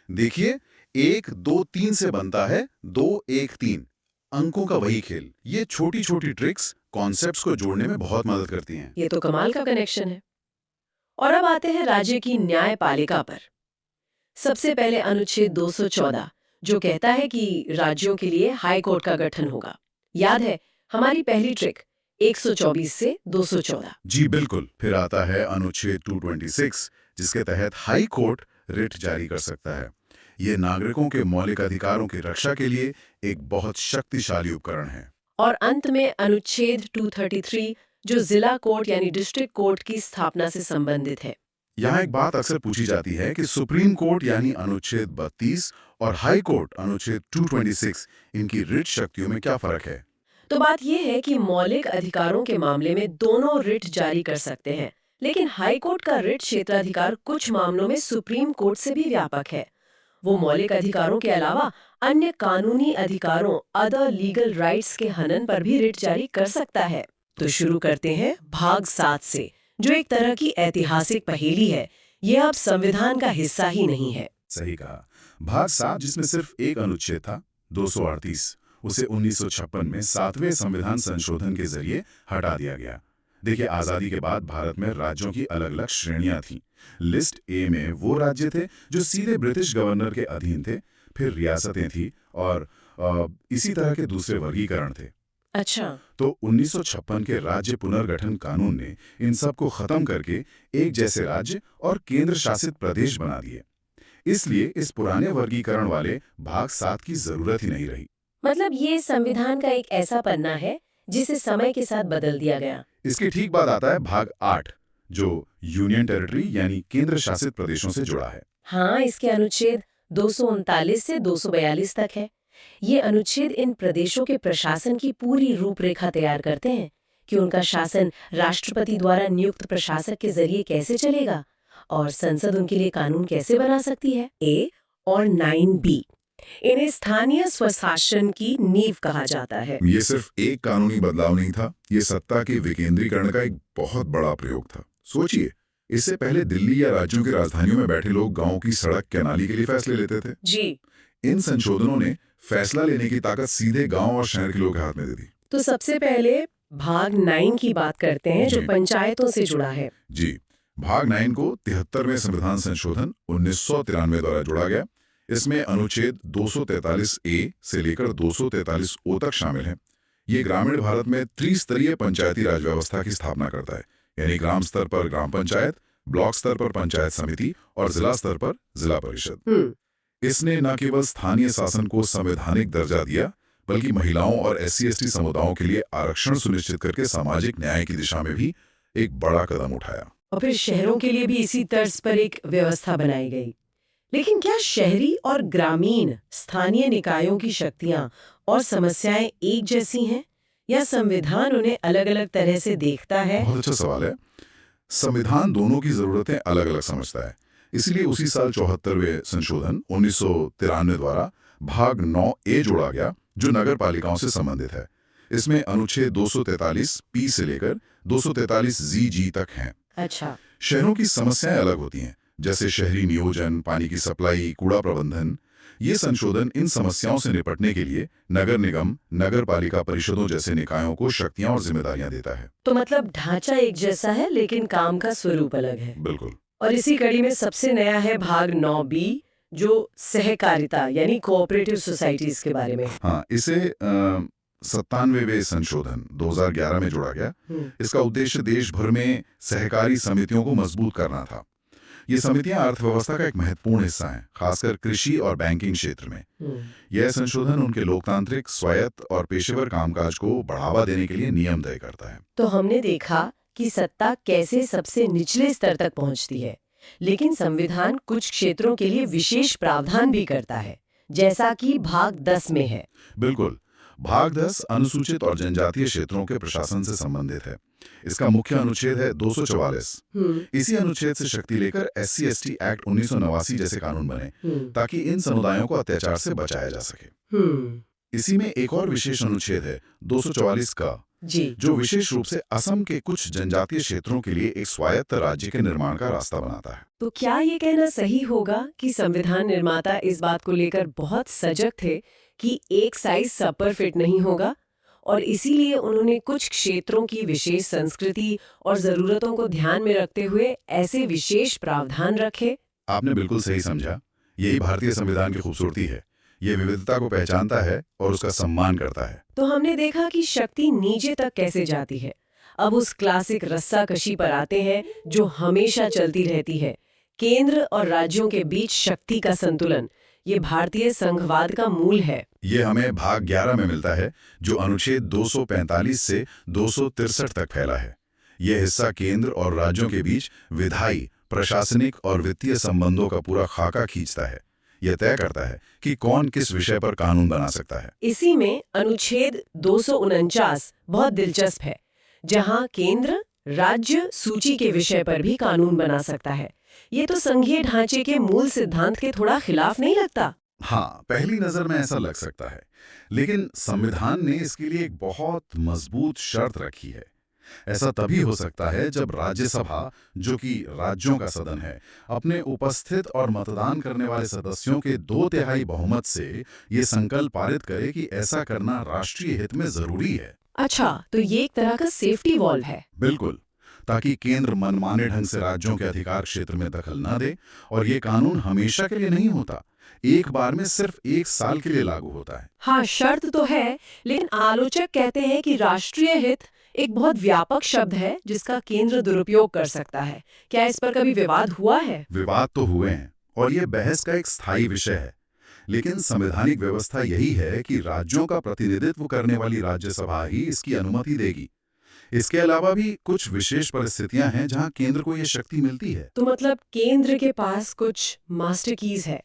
देखिए, 1, 2, 3 से बनता है 2, 1, 3। अंकों का वही खेल। ये छोटी छोटी ट्रिक्स कॉन्सेप्ट्स को जोड़ने में बहुत मदद करती हैं। ये तो कमाल का कनेक्शन है। और अब आते हैं राज्य की न्यायपालिका पर। सबसे पहले अनुच्छेद 214 जो कहता है कि राज्यों के लिए हाई कोर्ट का गठन होगा। याद है हमारी पहली ट्रिक 124 से 214। जी बिल्कुल। फिर आता है अनुच्छेद 226 जिसके तहत हाई कोर्ट रिट जारी कर सकता है। ये नागरिकों के मौलिक अधिकारों की रक्षा के लिए एक बहुत शक्तिशाली उपकरण है। और अंत में अनुच्छेद 233 जो जिला कोर्ट यानी डिस्ट्रिक्ट कोर्ट की स्थापना से संबंधित है। यहाँ एक बात अक्सर पूछी जाती है कि सुप्रीम कोर्ट यानी अनुच्छेद 32 और हाई कोर्ट अनुच्छेद 226 इनकी रिट शक्तियों में क्या फर्क है? तो बात यह है कि मौलिक अधिकारों के मामले में दोनों रिट जारी कर सकते हैं, लेकिन हाई कोर्ट का रिट क्षेत्राधिकार कुछ मामलों में सुप्रीम कोर्ट से भी व्यापक है। वो मौलिक अधिकारों के अलावा अन्य कानूनी अधिकारों अदर लीगल राइट्स के हनन पर भी रिट जारी कर सकता है। तो शुरू करते हैं भाग 7 से, जो एक तरह की ऐतिहासिक पहेली है। ये अब संविधान का हिस्सा ही नहीं है। सही कहा। भाग 7 जिसमें सिर्फ एक अनुच्छेद था 238, उसे 1956 में 7वें संविधान संशोधन के जरिए हटा दिया गया। देखिए, आजादी के बाद भारत में राज्यों की अलग अलग श्रेणियां थीं। लिस्ट ए में वो राज्य थे जो सीधे ब्रिटिश गवर्नर के अधीन थे, फिर रियासतें थी और इसी तरह के दूसरे वर्गीकरण थे। अच्छा। तो 1956 के राज्य पुनर्गठन कानून ने इन सब को खत्म करके एक जैसे राज्य और केंद्र शासित प्रदेश बना दिए। इसलिए इस पुराने वर्गीकरण वाले भाग 7 की जरूरत ही नहीं रही। मतलब ये संविधान का एक ऐसा पन्ना है जिसे समय के साथ बदल दिया गया। इसके ठीक बाद आता है भाग 8 जो यूनियन टेरिटरी यानी केंद्र शासित प्रदेशों से जुड़ा है। हाँ, इसके अनुच्छेद 239 से 242 तक है। ये अनुच्छेद इन प्रदेशों के प्रशासन की पूरी रूपरेखा तैयार करते हैं कि उनका शासन राष्ट्रपति द्वारा नियुक्त प्रशासक के जरिए कैसे चलेगा और संसद उनके लिए कानून कैसे बना सकती है। ए और 9B इन्हें स्थानीय स्वशासन की नींव कहा जाता है। ये सिर्फ एक कानूनी बदलाव नहीं था, ये सत्ता के विकेंद्रीकरण का एक बहुत बड़ा प्रयोग था। सोचिए, इससे पहले दिल्ली या राज्यों की राजधानियों में बैठे लोग गांव की सड़क के नाली के लिए फैसले लेते थे। जी। इन संशोधनों ने फैसला लेने की ताकत सीधे गांव और शहर के लोगों के हाथ में दे दी। तो सबसे पहले भाग 9 की बात करते हैं जो पंचायतों से जुड़ा है। जी, भाग 9 को 73वें संविधान संशोधन 1993 द्वारा जोड़ा गया। इसमें अनुच्छेद 243A से लेकर 243O तक शामिल है। ये ग्रामीण भारत में त्रिस्तरीय पंचायती राज व्यवस्था की स्थापना करता है, यानी ग्राम स्तर पर ग्राम पंचायत, ब्लॉक स्तर पर पंचायत समिति और जिला स्तर पर जिला परिषद। इसने न केवल स्थानीय शासन को संवैधानिक दर्जा दिया, बल्कि महिलाओं और SC/ST समुदायों के लिए आरक्षण सुनिश्चित करके सामाजिक न्याय की दिशा में भी एक बड़ा कदम उठाया। और फिर शहरों के लिए भी इसी तर्ज पर एक व्यवस्था बनाई गई। लेकिन क्या शहरी और ग्रामीण स्थानीय निकायों की शक्तियां और समस्याएं एक जैसी हैं या संविधान उन्हें अलग अलग तरह से देखता है? बहुत अच्छा सवाल है। संविधान दोनों की जरूरतें अलग अलग समझता है। इसलिए उसी साल 74वें संशोधन 1993 द्वारा भाग 9A जोड़ा गया, जो नगर पालिकाओं से संबंधित है। इसमें अनुच्छेद 243 P से लेकर 243 ZG तक हैं। अच्छा। शहरों की समस्याएं अलग होती हैं, जैसे शहरी नियोजन, पानी की सप्लाई, कूड़ा प्रबंधन। ये संशोधन इन समस्याओं से निपटने के लिए नगर निगम, नगर पालिका परिषदों जैसे निकायों को शक्तियां और जिम्मेदारियां देता है। तो मतलब ढांचा एक जैसा है, लेकिन काम का स्वरूप अलग है। बिल्कुल। और इसी कड़ी में सबसे नया है भाग 9B, जो सहकारिता यानी कोऑपरेटिव सोसाइटीज के बारे में। हाँ, इसे 97वें संशोधन 2011 में जोड़ा गया। इसका उद्देश्य देश भर में सहकारी समितियों को मजबूत करना था। ये समितियां अर्थव्यवस्था का एक महत्वपूर्ण हिस्सा हैं, खासकर कृषि और बैंकिंग क्षेत्र में। यह संशोधन उनके लोकतांत्रिक, स्वायत्त और पेशेवर कामकाज को बढ़ावा देने के लिए नियम तय करता है। तो हमने देखा कि सत्ता कैसे सबसे निचले स्तर तक पहुंचती है, लेकिन संविधान कुछ क्षेत्रों के लिए विशेष प्रावधान भी करता है, जैसा कि भाग 10 में है। बिल्कुल। भाग 10 अनुसूचित और जनजातीय क्षेत्रों के प्रशासन से संबंधित है। इसका मुख्य अनुच्छेद है 244। इसी अनुच्छेद से शक्ति लेकर SC/ST एक्ट 1989 जैसे कानून बने, ताकि इन समुदायों को अत्याचार से बचाया जा सके। इसी में एक और विशेष अनुच्छेद है 244 का, जो विशेष रूप से असम के कुछ जनजातीय क्षेत्रों के लिए एक स्वायत्त राज्य के निर्माण का रास्ता बनाता है। तो क्या ये कहना सही होगा कि संविधान निर्माता इस बात को लेकर बहुत सजग थे कि एक साइज सब पर फिट नहीं होगा, और इसीलिए उन्होंने कुछ क्षेत्रों की विशेष संस्कृति और जरूरतों को ध्यान में रखते हुए ऐसे विशेष प्रावधान रखे? आपने बिल्कुल सही समझा। यही भारतीय संविधान की खूबसूरती है। ये विविधता को पहचानता है और उसका सम्मान करता है। तो हमने देखा कि शक्ति नीचे तक कैसे जाती है। अब उस क्लासिक रस्साकशी पर आते हैं जो हमेशा चलती रहती है, केंद्र और राज्यों के बीच शक्ति का संतुलन। ये भारतीय संघवाद का मूल है। ये हमें भाग 11 में मिलता है, जो अनुच्छेद 245 से 263 तक फैला है। यह हिस्सा केंद्र और राज्यों के बीच विधायी, प्रशासनिक और वित्तीय संबंधों का पूरा खाका खींचता है। यह तय करता है कि कौन किस विषय पर कानून बना सकता है। इसी में अनुच्छेद 249 बहुत दिलचस्प है, जहां केंद्र राज्य सूची के विषय पर भी कानून बना सकता है। ये तो संघीय ढांचे के मूल सिद्धांत के थोड़ा खिलाफ नहीं लगता? हाँ, पहली नजर में ऐसा लग सकता है, लेकिन संविधान ने इसके लिए एक बहुत मजबूत शर्त रखी है। ऐसा तभी हो सकता है जब राज्यसभा, जो कि राज्यों का सदन है, अपने उपस्थित और मतदान करने वाले सदस्यों के 2/3 बहुमत से ये संकल्प पारित करे कि ऐसा करना राष्ट्रीय हित में जरूरी है। अच्छा, तो ये एक तरह का सेफ्टी वॉल्व है। बिल्कुल, ताकि केंद्र मनमाने ढंग से राज्यों के अधिकार क्षेत्र में दखल न दे। और ये कानून हमेशा के लिए नहीं होता, एक बार में सिर्फ 1 साल के लिए लागू होता है। हाँ, शर्त तो है, लेकिन आलोचक कहते हैं कि राष्ट्रीय हित एक बहुत व्यापक शब्द है जिसका केंद्र दुरुपयोग कर सकता है। क्या इस पर कभी विवाद हुआ है? विवाद तो हुए हैं, और ये बहस का एक स्थायी विषय है। लेकिन संवैधानिक व्यवस्था यही है कि राज्यों का प्रतिनिधित्व करने वाली राज्यसभा ही इसकी अनुमति देगी। इसके अलावा भी कुछ विशेष परिस्थितियां हैं जहां केंद्र को यह शक्ति मिलती है। तो मतलब केंद्र के पास कुछ मास्टर कीज है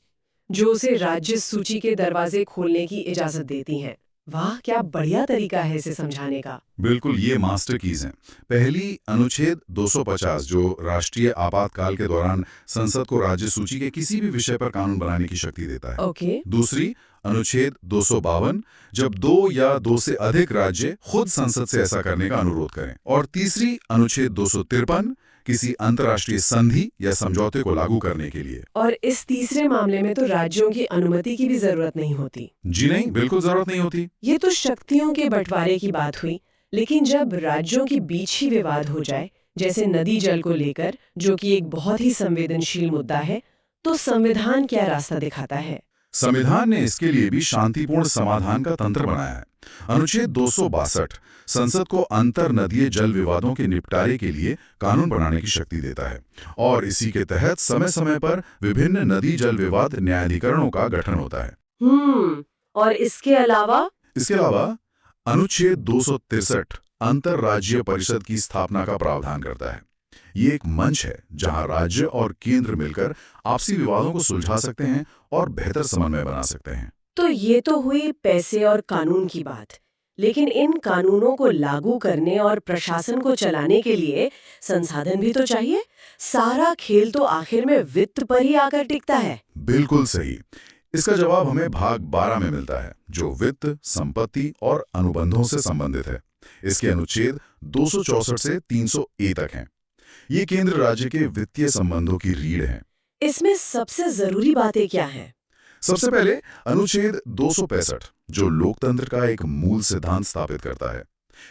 जो उसे राज्य सूची के दरवाजे खोलने की इजाजत देती हैं। वाह, क्या बढ़िया तरीका है इसे समझाने का। बिल्कुल, ये मास्टर कीज हैं। पहली, अनुच्छेद 250, जो राष्ट्रीय आपातकाल के दौरान संसद को राज्य सूची के किसी भी विषय पर कानून बनाने की शक्ति देता है। ओके। दूसरी, अनुच्छेद 252, जब 2 या 2 से अधिक राज्य खुद संसद से ऐसा करने का अनुरोध करें। और तीसरी, अनुच्छेद 253, किसी अंतर्राष्ट्रीय संधि या समझौते को लागू करने के लिए। और इस तीसरे मामले में तो राज्यों की अनुमति की भी जरूरत नहीं होती। जी नहीं, बिल्कुल जरूरत नहीं होती। ये तो शक्तियों के बंटवारे की बात हुई, लेकिन जब राज्यों के बीच ही विवाद हो जाए, जैसे नदी जल को लेकर, जो कि एक बहुत ही संवेदनशील मुद्दा है, तो संविधान क्या रास्ता दिखाता है? संविधान ने इसके लिए भी शांतिपूर्ण समाधान का तंत्र बनाया है। अनुच्छेद 262 संसद को अंतर नदीय जल विवादों के निपटारे के लिए कानून बनाने की शक्ति देता है, और इसी के तहत समय समय पर विभिन्न नदी जल विवाद न्यायाधिकरणों का गठन होता है। और इसके अलावा अनुच्छेद 263 अंतरराज्यीय परिषद की स्थापना का प्रावधान करता है। ये एक मंच है जहां राज्य और केंद्र मिलकर आपसी विवादों को सुलझा सकते हैं और बेहतर समन्वय बना सकते हैं। तो ये तो हुई पैसे और कानून की बात, लेकिन इन कानूनों को लागू करने और प्रशासन को चलाने के लिए संसाधन भी तो चाहिए। सारा खेल तो आखिर में वित्त पर ही आकर टिकता है। बिल्कुल सही। इसका जवाब हमें भाग 12 में मिलता है, जो वित्त, संपत्ति और अनुबंधों से संबंधित है। इसके अनुच्छेद 264 से 300 ए तक हैं। ये केंद्र राज्य के वित्तीय संबंधों की रीढ़ है। इसमें सबसे जरूरी बातें क्या हैं? सबसे पहले अनुच्छेद 265, जो लोकतंत्र का एक मूल सिद्धांत स्थापित करता है।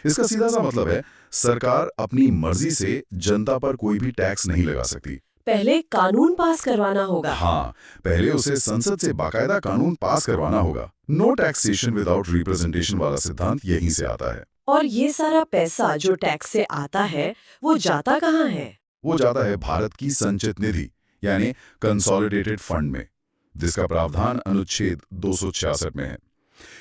इसका सीधा सा मतलब है, सरकार अपनी मर्जी से जनता पर कोई भी टैक्स नहीं लगा सकती। पहले कानून पास करवाना होगा। हाँ, पहले उसे संसद से बाकायदा कानून पास करवाना होगा। नो टैक्सेशन विदाउट रिप्रेजेंटेशन वाला सिद्धांत यहीं से आता है। और ये सारा पैसा जो टैक्स से आता है, वो जाता कहाँ है? वो जाता है भारत की संचित निधि, यानी कंसोलिडेटेड फंड में, जिसका प्रावधान अनुच्छेद 266 में है।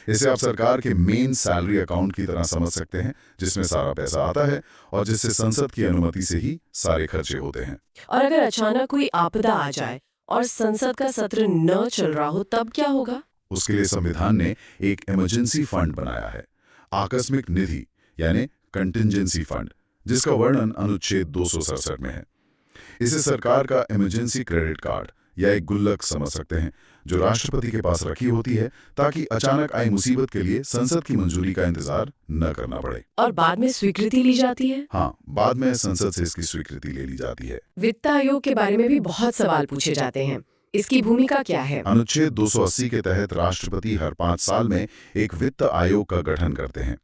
इसे आप सरकार के मेन सैलरी अकाउंट की तरह समझ सकते हैं, जिसमें सारा पैसा आता है और जिससे संसद की अनुमति से ही सारे खर्चे होते हैं। और अगर अचानक कोई आपदा आ जाए और संसद का सत्र न चल रहा हो, तब क्या होगा? उसके लिए संविधान ने एक इमरजेंसी फंड बनाया है, आकस्मिक निधि यानी कंटिंजेंसी फंड, जिसका वर्णन अनुच्छेद 267 में है। इसे सरकार का इमरजेंसी क्रेडिट कार्ड या एक गुल्लक समझ सकते हैं, जो राष्ट्रपति के पास रखी होती है ताकि अचानक आई मुसीबत के लिए संसद की मंजूरी का इंतजार न करना पड़े। और बाद में स्वीकृति ली जाती है? हाँ, बाद में संसद से इसकी स्वीकृति ले ली जाती है। वित्त आयोग के बारे में भी बहुत सवाल पूछे जाते हैं। इसकी भूमिका क्या है? अनुच्छेद 280 के तहत राष्ट्रपति हर 5 साल में एक वित्त आयोग का गठन करते हैं।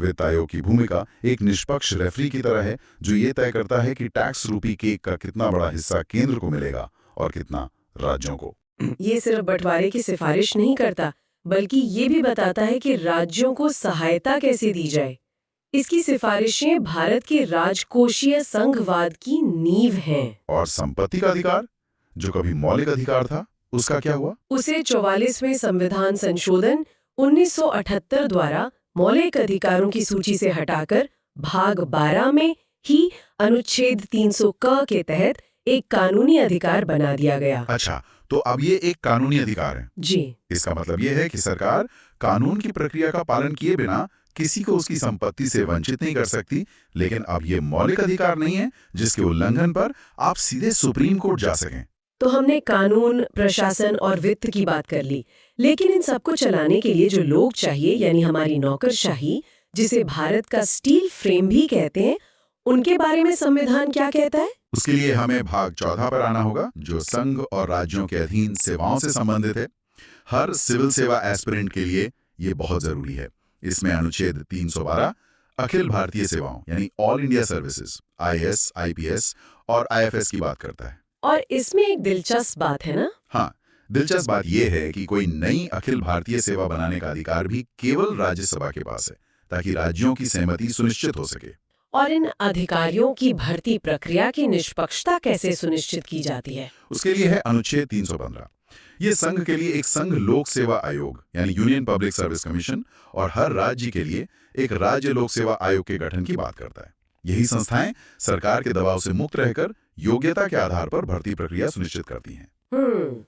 वित्त आयोग की भूमिका एक निष्पक्ष रेफरी की तरह है, जो ये तय करता है कि टैक्स रूपी केक का कितना बड़ा हिस्सा केंद्र को मिलेगा और कितना राज्यों को। ये सिर्फ बंटवारे की सिफारिश नहीं करता, बल्कि ये भी बताता है कि राज्यों को सहायता कैसे दी जाए। इसकी सिफारिशें भारत के राजकोषीय संघवाद की नींव हैं। और संपत्ति का अधिकार, जो कभी मौलिक अधिकार था, उसका क्या हुआ? उसे 44वें संविधान संशोधन 1978 द्वारा मौलिक अधिकारों की सूची से हटाकर भाग 12 में ही अनुच्छेद 300 क के तहत एक कानूनी अधिकार बना दिया गया। अच्छा, तो अब ये एक कानूनी अधिकार है। जी। इसका मतलब ये है कि सरकार कानून की प्रक्रिया का पालन किए बिना किसी को उसकी संपत्ति से वंचित नहीं कर सकती, लेकिन अब ये मौलिक अधिकार नहीं है जिसके उल्लंघन पर आप सीधे सुप्रीम कोर्ट जा सकें। तो हमने कानून, प्रशासन और वित्त की बात कर ली, लेकिन इन सबको चलाने के लिए जो लोग चाहिए, यानी हमारी नौकरशाही, जिसे भारत का स्टील फ्रेम भी कहते हैं, उनके बारे में संविधान क्या कहता है? उसके लिए हमें भाग 14 पर आना होगा, जो संघ और राज्यों के अधीन सेवाओं से संबंधित है। हर सिविल सेवा एस्पिरेंट के लिए ये बहुत जरूरी है। इसमें अनुच्छेद 312 अखिल भारतीय सेवाओं यानी all India services, IAS, IPS और IFS की बात करता है। और इसमें एक दिलचस्प बात है ना? हाँ, दिलचस्प बात यह है कि कोई नई अखिल भारतीय सेवा बनाने का अधिकार भी केवल राज्यसभा के पास है, ताकि राज्यों की सहमति सुनिश्चित हो सके। और इन अधिकारियों की भर्ती प्रक्रिया की निष्पक्षता कैसे सुनिश्चित की जाती है? उसके लिए है अनुच्छेद 315। ये संघ के लिए एक संघ लोक सेवा आयोग यानी यूनियन पब्लिक सर्विस कमीशन और हर राज्य के लिए एक राज्य लोक सेवा आयोग के गठन की बात करता है। यही संस्थाएं सरकार के दबाव से मुक्त रहकर योग्यता के आधार पर भर्ती प्रक्रिया सुनिश्चित करती हैं।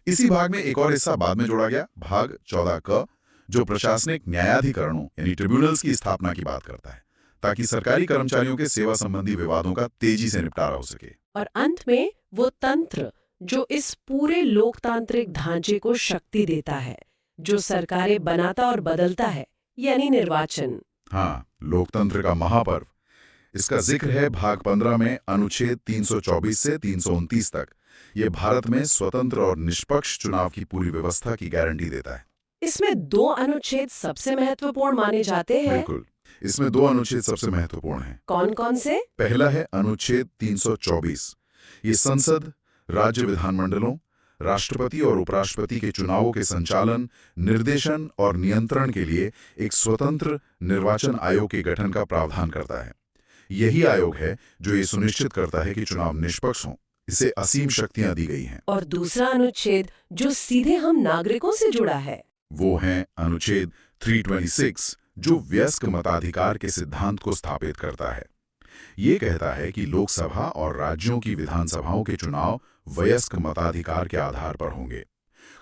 इसी भाग में एक और हिस्सा बाद में जोड़ा गया, भाग 14 क, जो प्रशासनिक न्यायाधिकरणों यानी ट्रिब्यूनल्स की स्थापना की बात करता है, ताकि सरकारी कर्मचारियों के सेवा संबंधी विवादों का तेजी से निपटारा हो सके। और अंत में वो तंत्र जो इस पूरे लोकतांत्रिक ढांचे को शक्ति देता है, जो सरकारें बनाता और बदलता है, यानी निर्वाचन। हाँ, लोकतंत्र का महापर्व। इसका जिक्र है भाग 15 में अनुच्छेद 324 से 329 तक। ये भारत में स्वतंत्र और निष्पक्ष चुनाव की पूरी व्यवस्था की गारंटी देता है। इसमें 2 अनुच्छेद सबसे महत्वपूर्ण माने जाते हैं। बिल्कुल, इसमें 2 अनुच्छेद सबसे महत्वपूर्ण हैं। कौन कौन से? पहला है अनुच्छेद 324। ये संसद, राज्य विधानमंडलों, राष्ट्रपति और उपराष्ट्रपति के चुनावों के संचालन, निर्देशन और नियंत्रण के लिए एक स्वतंत्र निर्वाचन आयोग के गठन का प्रावधान करता है। यही आयोग है जो ये सुनिश्चित करता है कि चुनाव निष्पक्ष हों। इसे असीम शक्तियां दी गई हैं। और दूसरा अनुच्छेद जो सीधे हम नागरिकों से जुड़ा है, वो है अनुच्छेद 326, जो वयस्क मताधिकार के सिद्धांत को स्थापित करता है। ये कहता है कि लोकसभा और राज्यों की विधानसभाओं के चुनाव वयस्क मताधिकार के आधार पर होंगे।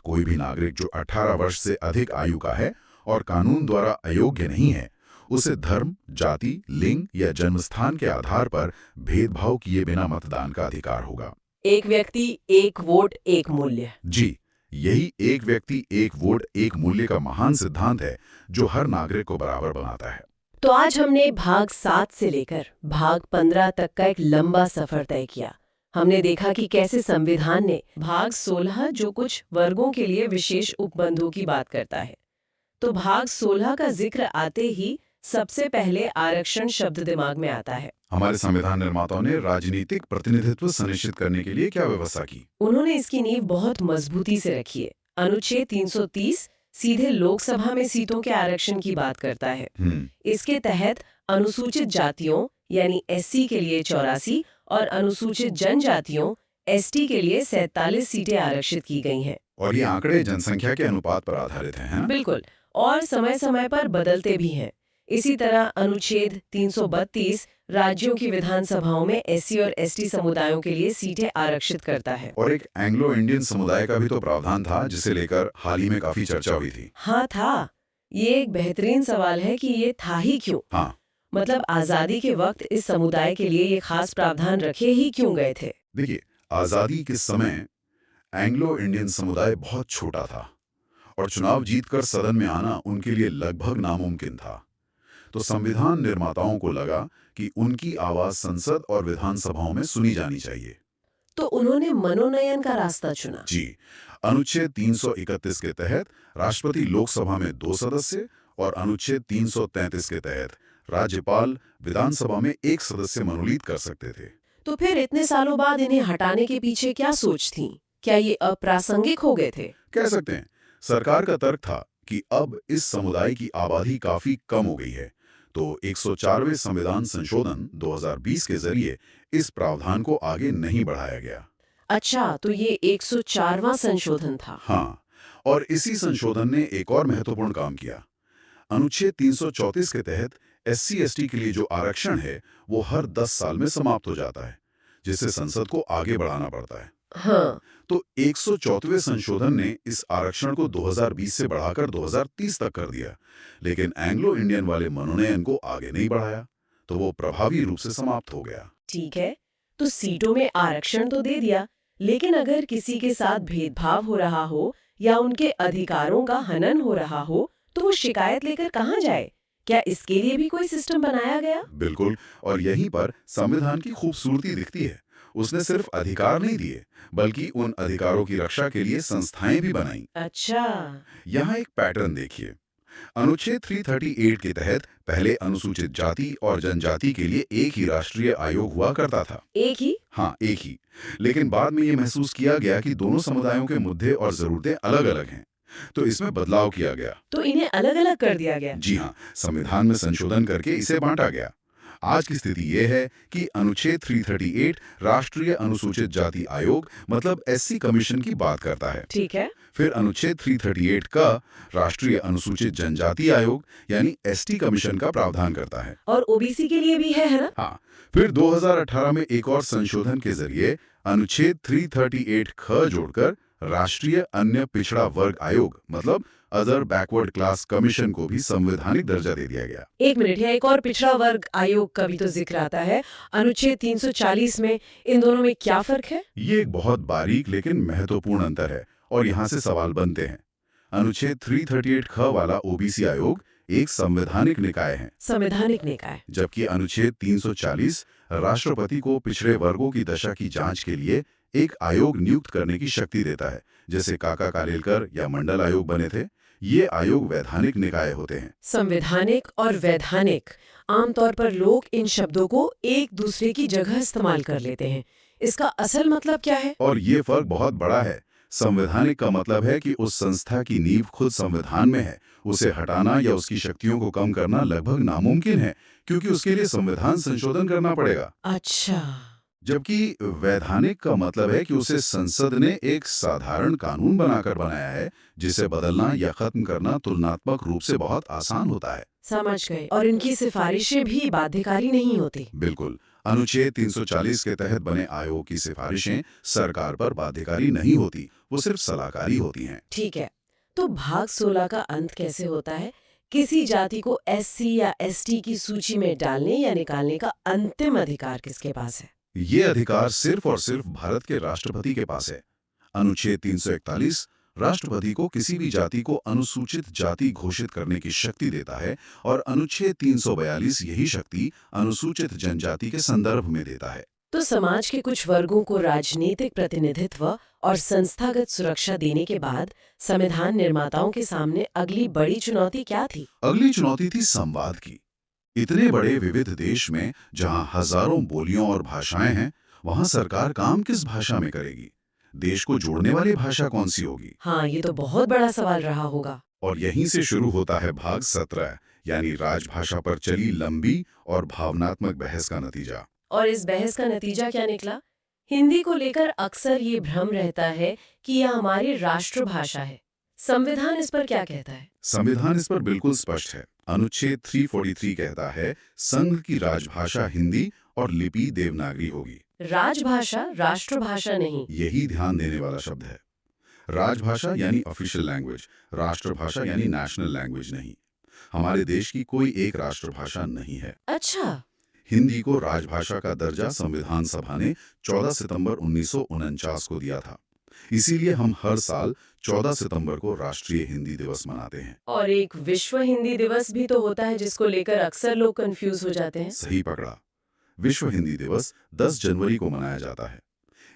कोई भी नागरिक जो 18 वर्ष से अधिक आयु का है और कानून द्वारा अयोग्य नहीं है, उसे धर्म, जाति, लिंग या जन्मस्थान के आधार पर भेदभाव किए बिना मतदान का अधिकार होगा। एक व्यक्ति एक वोट एक मूल्य। जी, यही एक व्यक्ति एक वोट एक मूल्य का महान सिद्धांत है जो हर नागरिक को बराबर बनाता है। तो आज हमने भाग 7 से लेकर भाग 15 तक का एक लंबा सफर तय किया। हमने देखा कि कैसे संविधान ने भाग 16 जो कुछ वर्गों के लिए विशेष उपबंधों की बात करता है, तो भाग 16 का जिक्र आते ही सबसे पहले आरक्षण शब्द दिमाग में आता है। हमारे संविधान निर्माताओं ने राजनीतिक प्रतिनिधित्व सुनिश्चित करने के लिए क्या व्यवस्था की? उन्होंने इसकी नींव बहुत मजबूती से रखी है। अनुच्छेद 330 सीधे लोकसभा में सीटों के आरक्षण की बात करता है। इसके तहत अनुसूचित जातियों यानी एससी के लिए 84 और अनुसूचित जनजातियों एसटी के लिए 47 सीटें आरक्षित की गई हैं। और ये आंकड़े जनसंख्या के अनुपात पर आधारित हैं। बिल्कुल, और समय समय पर बदलते भी हैं। इसी तरह अनुच्छेद 332 राज्यों की विधानसभाओं में एससी और एसटी समुदायों के लिए सीटें आरक्षित करता है। और एक एंग्लो इंडियन समुदाय का भी तो प्रावधान था जिसे लेकर हाल ही में काफी चर्चा हुई थी। हाँ था। ये एक बेहतरीन सवाल है कि ये था ही क्यों। हाँ, मतलब आजादी के वक्त इस समुदाय के लिए ये खास प्रावधान रखे ही क्यों गए थे? देखिए, आजादी के समय एंग्लो इंडियन समुदाय बहुत छोटा था और चुनाव जीतकर सदन में आना उनके लिए लगभग नामुमकिन था। तो संविधान निर्माताओं को लगा कि उनकी आवाज संसद और विधानसभाओं में सुनी जानी चाहिए। तो उन्होंने मनोनयन का रास्ता चुना। जी, अनुच्छेद 331 के तहत राष्ट्रपति लोकसभा में 2 सदस्य और अनुच्छेद 333 के तहत राज्यपाल विधानसभा में 1 सदस्य मनोनीत कर सकते थे। तो फिर इतने सालों बाद इन्हें हटाने के पीछे क्या सोच थी? क्या ये अप्रासंगिक हो गए थे? कह सकते हैं। सरकार का तर्क था कि अब इस समुदाय की आबादी काफी कम हो गई है, तो 104वें संविधान संशोधन 2020 के जरिए इस प्रावधान को आगे नहीं बढ़ाया गया। अच्छा, तो ये 104वां संशोधन था। हाँ, और इसी संशोधन ने एक और महत्वपूर्ण काम किया। अनुच्छेद 334 के तहत SC/ST के लिए जो आरक्षण है वो हर 10 साल में समाप्त हो जाता है, जिससे संसद को आगे बढ़ाना पड़ता है। हाँ, तो 104वें संशोधन ने इस आरक्षण को 2020 से बढ़ाकर 2030 तक कर दिया, लेकिन एंग्लो इंडियन वाले मनोनयन को आगे नहीं बढ़ाया, तो वो प्रभावी रूप से समाप्त हो गया। ठीक है, तो सीटों में आरक्षण तो दे दिया, लेकिन अगर किसी के साथ भेदभाव हो रहा हो या उनके अधिकारों का हनन हो रहा हो, तो वो शिकायत लेकर कहाँ जाए? क्या इसके लिए भी कोई सिस्टम बनाया गया? बिल्कुल, और यहीं पर संविधान की खूबसूरती दिखती है। उसने सिर्फ अधिकार नहीं दिए, बल्कि उन अधिकारों की रक्षा के लिए संस्थाएं भी बनाई। अच्छा, यहाँ एक पैटर्न देखिए। अनुच्छेद 338 के तहत पहले अनुसूचित जाति और जनजाति के लिए एक ही राष्ट्रीय आयोग हुआ करता था। एक ही? हाँ, एक ही। लेकिन बाद में ये महसूस किया गया कि दोनों समुदायों के मुद्दे और जरूरतें अलग-अलग हैं, तो इसमें बदलाव किया गया। तो इन्हें अलग-अलग कर दिया गया? जी हाँ, संविधान में संशोधन करके इसे बांटा गया। आज की स्थिति ये है कि अनुच्छेद 338 राष्ट्रीय अनुसूचित जाति आयोग मतलब SC कमीशन की बात करता है। ठीक है। फिर अनुच्छेद 338 का राष्ट्रीय अनुसूचित जनजाति आयोग यानी ST कमीशन का प्रावधान करता है। और OBC के लिए भी है ना? हाँ, फिर 2018 में एक और संशोधन के जरिए अनुच्छेद 338 ख जोड़कर राष्ट्रीय अन्य पिछड़ा वर्ग आयोग मतलब अदर बैकवर्ड क्लास कमीशन को भी संवैधानिक दर्जा दे दिया गया। एक मिनट, यहाँ एक और पिछड़ा वर्ग आयोग का भी तो जिक्र आता है। अनुच्छेद 340 में इन दोनों में क्या फर्क है? ये एक बहुत बारीक लेकिन महत्वपूर्ण अंतर है और यहाँ से सवाल बनते हैं। अनुच्छेद 338 ख वाला OBC आयोग एक संवैधानिक निकाय है। संवैधानिक निकाय। जबकि अनुच्छेद 340 राष्ट्रपति को पिछड़े वर्गों की दशा की जांच के लिए एक आयोग नियुक्त करने की शक्ति देता है, जैसे काका कालेलकर या मंडल आयोग बने थे। ये आयोग वैधानिक निकाय होते हैं। संवैधानिक और वैधानिक, आमतौर पर लोग इन शब्दों को एक दूसरे की जगह इस्तेमाल कर लेते हैं। इसका असल मतलब क्या है? और ये फर्क बहुत बड़ा है। संवैधानिक का मतलब है कि उस संस्था की नींव खुद संविधान में है, उसे हटाना या उसकी शक्तियों को कम करना लगभग नामुमकिन है, क्योंकि उसके लिए संविधान संशोधन करना पड़ेगा। अच्छा, जबकि वैधानिक का मतलब है कि उसे संसद ने एक साधारण कानून बनाकर बनाया है, जिसे बदलना या खत्म करना तुलनात्मक रूप से बहुत आसान होता है। समझ गए। और इनकी सिफारिशें भी बाध्यकारी नहीं होती। बिल्कुल, अनुच्छेद 340 के तहत बने आयोग की सिफारिशें सरकार पर बाध्यकारी नहीं होती, वो सिर्फ सलाहकारी होती हैं। ठीक है, तो भाग 16 का अंत कैसे होता है? किसी जाति को एससी या एसटी की सूची में डालने या निकालने का अंतिम अधिकार किसके पास है? ये अधिकार सिर्फ और सिर्फ भारत के राष्ट्रपति के पास है। अनुच्छेद 341 राष्ट्रपति को किसी भी जाति को अनुसूचित जाति घोषित करने की शक्ति देता है और अनुच्छेद 342 यही शक्ति अनुसूचित जनजाति के संदर्भ में देता है। तो समाज के कुछ वर्गों को राजनीतिक प्रतिनिधित्व और संस्थागत सुरक्षा देने के बाद संविधान निर्माताओं के सामने अगली बड़ी चुनौती क्या थी? अगली चुनौती थी संवाद की। इतने बड़े विविध देश में जहां हजारों बोलियों और भाषाएं हैं, वहां सरकार काम किस भाषा में करेगी? देश को जोड़ने वाली भाषा कौन सी होगी? हाँ, ये तो बहुत बड़ा सवाल रहा होगा। और यहीं से शुरू होता है भाग 17 यानी राजभाषा पर चली लंबी और भावनात्मक बहस का नतीजा। और इस बहस का नतीजा क्या निकला? हिंदी को लेकर अक्सर ये भ्रम रहता है कि यह हमारी राष्ट्रभाषा है। संविधान इस पर क्या कहता है? संविधान इस पर बिल्कुल स्पष्ट है। अनुच्छेद 343 कहता है संघ की राजभाषा हिंदी और लिपि देवनागरी होगी। राजभाषा राष्ट्रभाषा नहीं। यही ध्यान देने वाला शब्द है। राजभाषा यानी ऑफिशियल लैंग्वेज, राष्ट्रभाषा यानी नेशनल लैंग्वेज नहीं। हमारे देश की कोई एक राष्ट्रभाषा नहीं है। अच्छा। हिंदी को राजभाषा का दर्जा संविधान सभा ने 14 सितंबर 1949 को दिया था। इसीलिए हम हर साल 14 सितंबर को राष्ट्रीय हिंदी दिवस मनाते हैं। और एक विश्व हिंदी दिवस भी तो होता है जिसको लेकर अक्सर लोग कंफ्यूज हो जाते हैं। सही पकड़ा। विश्व हिंदी दिवस 10 जनवरी को मनाया जाता है।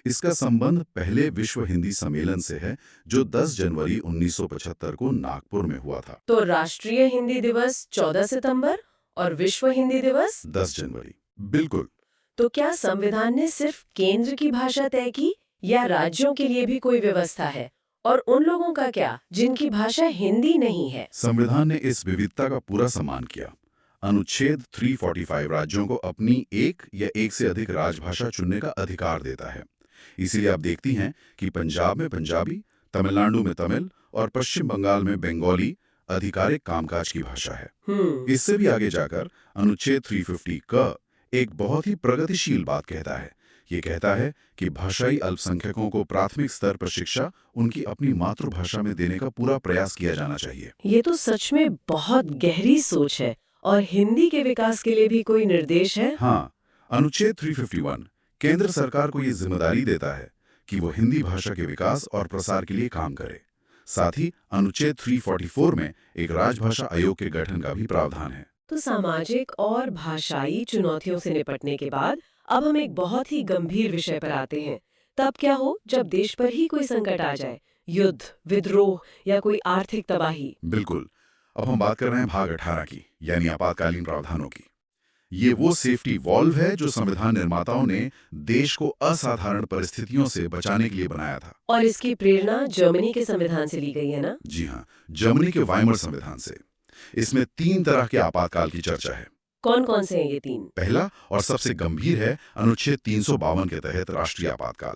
इसका संबंध पहले विश्व हिंदी सम्मेलन से है जो 10 जनवरी 1975 को नागपुर में हुआ था। तो राष्ट्रीय हिंदी दिवस 14 सितंबर और विश्व हिंदी दिवस 10 जनवरी। बिल्कुल। तो क्या संविधान ने सिर्फ केंद्र की भाषा तय की या राज्यों के लिए भी कोई व्यवस्था है? और उन लोगों का क्या जिनकी भाषा हिंदी नहीं है? संविधान ने इस विविधता का पूरा सम्मान किया। अनुच्छेद 345 राज्यों को अपनी एक या एक से अधिक राजभाषा चुनने का अधिकार देता है। इसीलिए आप देखती हैं कि पंजाब में पंजाबी, तमिलनाडु में तमिल और पश्चिम बंगाल में बंगाली आधिकारिक कामकाज की भाषा है। इससे भी आगे जाकर अनुच्छेद 350 का एक बहुत ही प्रगतिशील बात कहता है। ये कहता है कि भाषाई अल्पसंख्यकों को प्राथमिक स्तर पर शिक्षा उनकी अपनी मातृभाषा में देने का पूरा प्रयास किया जाना चाहिए। ये तो सच में बहुत गहरी सोच है। और हिंदी के विकास के लिए भी कोई निर्देश है? हाँ, अनुच्छेद 351 केंद्र सरकार को ये जिम्मेदारी देता है कि वो हिंदी भाषा के विकास और प्रसार के लिए काम करे। साथ ही अनुच्छेद 344 में एक राजभाषा आयोग के गठन का भी प्रावधान है। तो सामाजिक और भाषाई चुनौतियों से निपटने के बाद अब हम एक बहुत ही गंभीर विषय पर आते हैं। तब क्या हो जब देश पर ही कोई संकट आ जाए, युद्ध, विद्रोह या कोई आर्थिक तबाही? बिल्कुल। अब हम बात कर रहे हैं भाग 18 की, यानी आपातकालीन प्रावधानों की। ये वो सेफ्टी वॉल्व है जो संविधान निर्माताओं ने देश को असाधारण परिस्थितियों से बचाने के लिए बनाया था। और इसकी प्रेरणा जर्मनी के संविधान से ली गई है ना? जी हाँ, जर्मनी के वाइमर संविधान से। इसमें 3 तरह के आपातकाल की चर्चा है। कौन कौन से हैं ये 3? पहला और सबसे गंभीर है अनुच्छेद 352 के तहत राष्ट्रीय आपातकाल।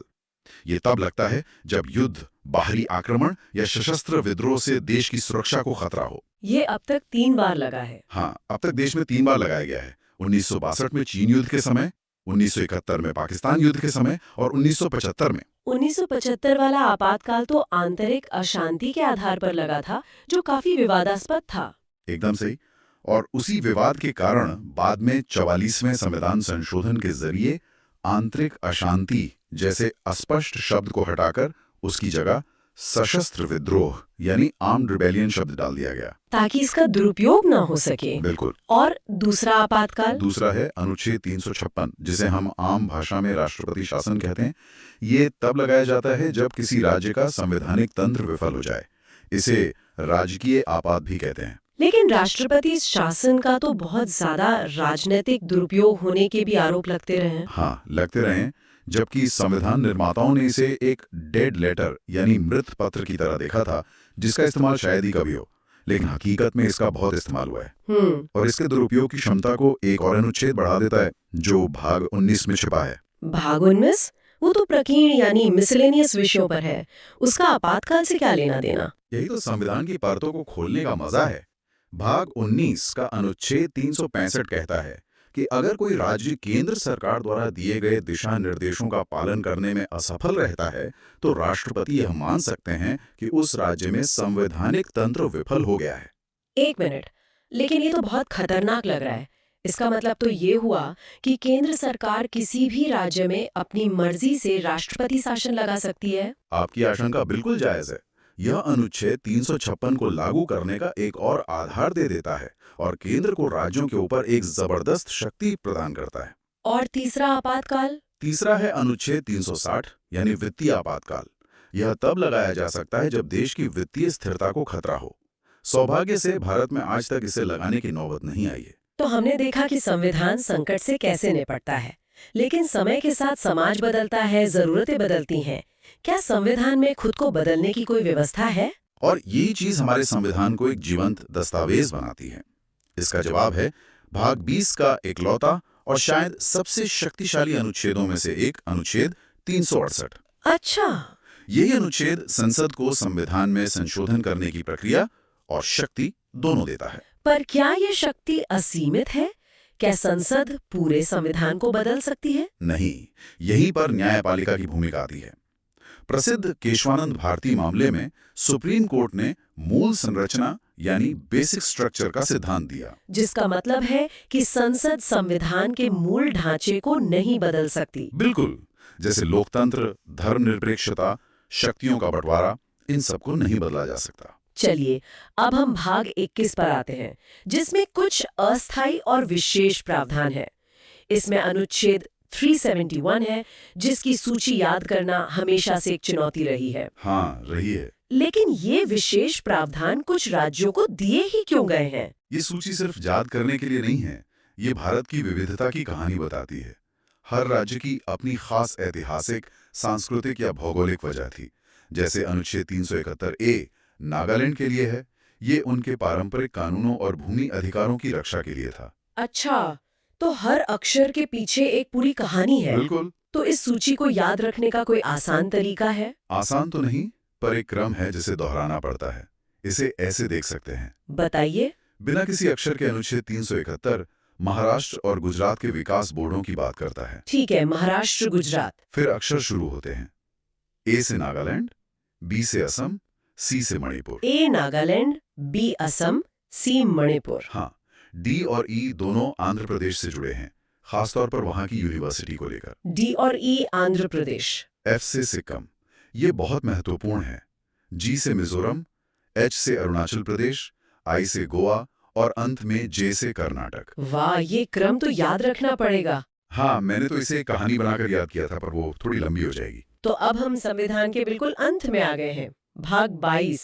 ये तब लगता है जब युद्ध, बाहरी आक्रमण या सशस्त्र विद्रोह से देश की सुरक्षा को खतरा हो। ये अब तक 3 बार लगा है। हाँ, अब तक देश में 3 बार लगाया गया है। 1962 में चीन युद्ध के समय, 1971 में पाकिस्तान युद्ध के समय और 1975 में। 1975 वाला आपातकाल तो आंतरिक अशांति के आधार पर लगा था, जो काफी विवादास्पद था। एकदम सही। और उसी विवाद के कारण बाद में 44वें संविधान संशोधन के जरिए आंतरिक अशांति जैसे अस्पष्ट शब्द को हटाकर उसकी जगह सशस्त्र विद्रोह यानी आर्म्ड रिबेलियन शब्द डाल दिया गया, ताकि इसका दुरुपयोग ना हो सके। बिल्कुल। और दूसरा आपातकाल? दूसरा है अनुच्छेद 356, जिसे हम आम भाषा में राष्ट्रपति शासन कहते हैं। ये तब लगाया जाता है जब किसी राज्य का संवैधानिक तंत्र विफल हो जाए। इसे राजकीय आपात भी कहते हैं। लेकिन राष्ट्रपति शासन का तो बहुत ज्यादा राजनीतिक दुरुपयोग होने के भी आरोप लगते रहे। हाँ, लगते रहे, जबकि संविधान निर्माताओं ने इसे एक डेड लेटर यानी मृत पत्र की तरह देखा था, जिसका इस्तेमाल शायद ही कभी हो, लेकिन हकीकत में इसका बहुत इस्तेमाल हुआ है। और इसके दुरुपयोग की क्षमता को एक और अनुच्छेद बढ़ा देता है जो भाग 19 में छिपा है। भाग 19? वो तो प्रकीर्ण यानी मिसलेनियस विषयों पर है। उसका आपातकाल से क्या लेना देना? यही तो संविधान की परतों को खोलने का मजा है। भाग 19 का अनुच्छेद 365 कहता है कि अगर कोई राज्य केंद्र सरकार द्वारा दिए गए दिशा निर्देशों का पालन करने में असफल रहता है तो राष्ट्रपति यह मान सकते हैं कि उस राज्य में संवैधानिक तंत्र विफल हो गया है। एक मिनट, लेकिन ये तो बहुत खतरनाक लग रहा है। इसका मतलब तो ये हुआ कि केंद्र सरकार किसी भी राज्य में अपनी मर्जी से राष्ट्रपति शासन लगा सकती है। आपकी आशंका बिल्कुल जायज है। यह अनुच्छेद 356 को लागू करने का एक और आधार दे देता है और केंद्र को राज्यों के ऊपर एक जबरदस्त शक्ति प्रदान करता है। और तीसरा आपातकाल? तीसरा है अनुच्छेद 360 यानी वित्तीय आपातकाल। यह तब लगाया जा सकता है जब देश की वित्तीय स्थिरता को खतरा हो। सौभाग्य से भारत में आज तक इसे लगाने की नौबत नहीं आई है। तो हमने देखा कि संविधान संकट से कैसे निपटता है, लेकिन समय के साथ समाज बदलता है, जरूरतें बदलती हैं। क्या संविधान में खुद को बदलने की कोई व्यवस्था है? और यही चीज हमारे संविधान को एक जीवंत दस्तावेज बनाती है। इसका जवाब है भाग 20 का इकलौता और शायद सबसे शक्तिशाली अनुच्छेदों में से एक अनुच्छेद 368। अच्छा, यही अनुच्छेद संसद को संविधान में संशोधन करने की प्रक्रिया और शक्ति दोनों देता है। पर क्या ये शक्ति असीमित है? क्या संसद पूरे संविधान को बदल सकती है? नहीं, यहीं पर न्यायपालिका की भूमिका आती है। प्रसिद्ध केशवानंद भारती मामले में सुप्रीम कोर्ट ने मूल संरचना यानी बेसिक स्ट्रक्चर का सिद्धांत दिया, जिसका मतलब है कि संसद संविधान के मूल ढांचे को नहीं बदल सकती। बिल्कुल, जैसे लोकतंत्र, धर्मनिरपेक्षता, शक्तियों का बंटवारा, इन सबको नहीं बदला जा सकता। चलिए, अब हम भाग 21 पर आते हैं, जिसमें कुछ अस्थायी और विशेष प्रावधान है। इसमें अनुच्छेद 371 है, जिसकी सूची याद करना हमेशा से एक चुनौती रही है। हाँ, रही है। लेकिन ये विशेष प्रावधान कुछ राज्यों को दिए ही क्यों गए हैं? ये सूची सिर्फ याद करने के लिए नहीं है, ये भारत की विविधता की कहानी बताती है। हर राज्य की अपनी खास ऐतिहासिक, सांस्कृतिक या भौगोलिक वजह थी। जैसे अनुच्छेद 371A नागालैंड के लिए है, ये उनके पारंपरिक कानूनों और भूमि अधिकारों की रक्षा के लिए था। अच्छा, तो हर अक्षर के पीछे एक पूरी कहानी है। बिल्कुल। तो इस सूची को याद रखने का कोई आसान तरीका है? आसान तो नहीं, पर एक क्रम है जिसे दोहराना पड़ता है। इसे ऐसे देख सकते हैं। बताइए। बिना किसी अक्षर के अनुच्छेद 371 महाराष्ट्र और गुजरात के विकास बोर्डों की बात करता है। ठीक है, महाराष्ट्र, गुजरात। फिर अक्षर शुरू होते हैं। ए से नागालैंड, बी से असम, सी से मणिपुर। ए नागालैंड, बी असम, सी मणिपुर। हाँ, डी और ई दोनों आंध्र प्रदेश से जुड़े हैं, खासतौर पर वहां की यूनिवर्सिटी को लेकर। डी और ई आंध्र प्रदेश। एफ से सिक्किम, ये बहुत महत्वपूर्ण है। जी से मिजोरम, एच से अरुणाचल प्रदेश, आई से गोवा और अंत में जे से कर्नाटक। वाह, ये क्रम तो याद रखना पड़ेगा। हाँ, मैंने तो इसे कहानी बनाकर याद किया था, पर वो थोड़ी लंबी हो जाएगी। तो अब हम संविधान के बिल्कुल अंत में आ गए हैं। भाग 22।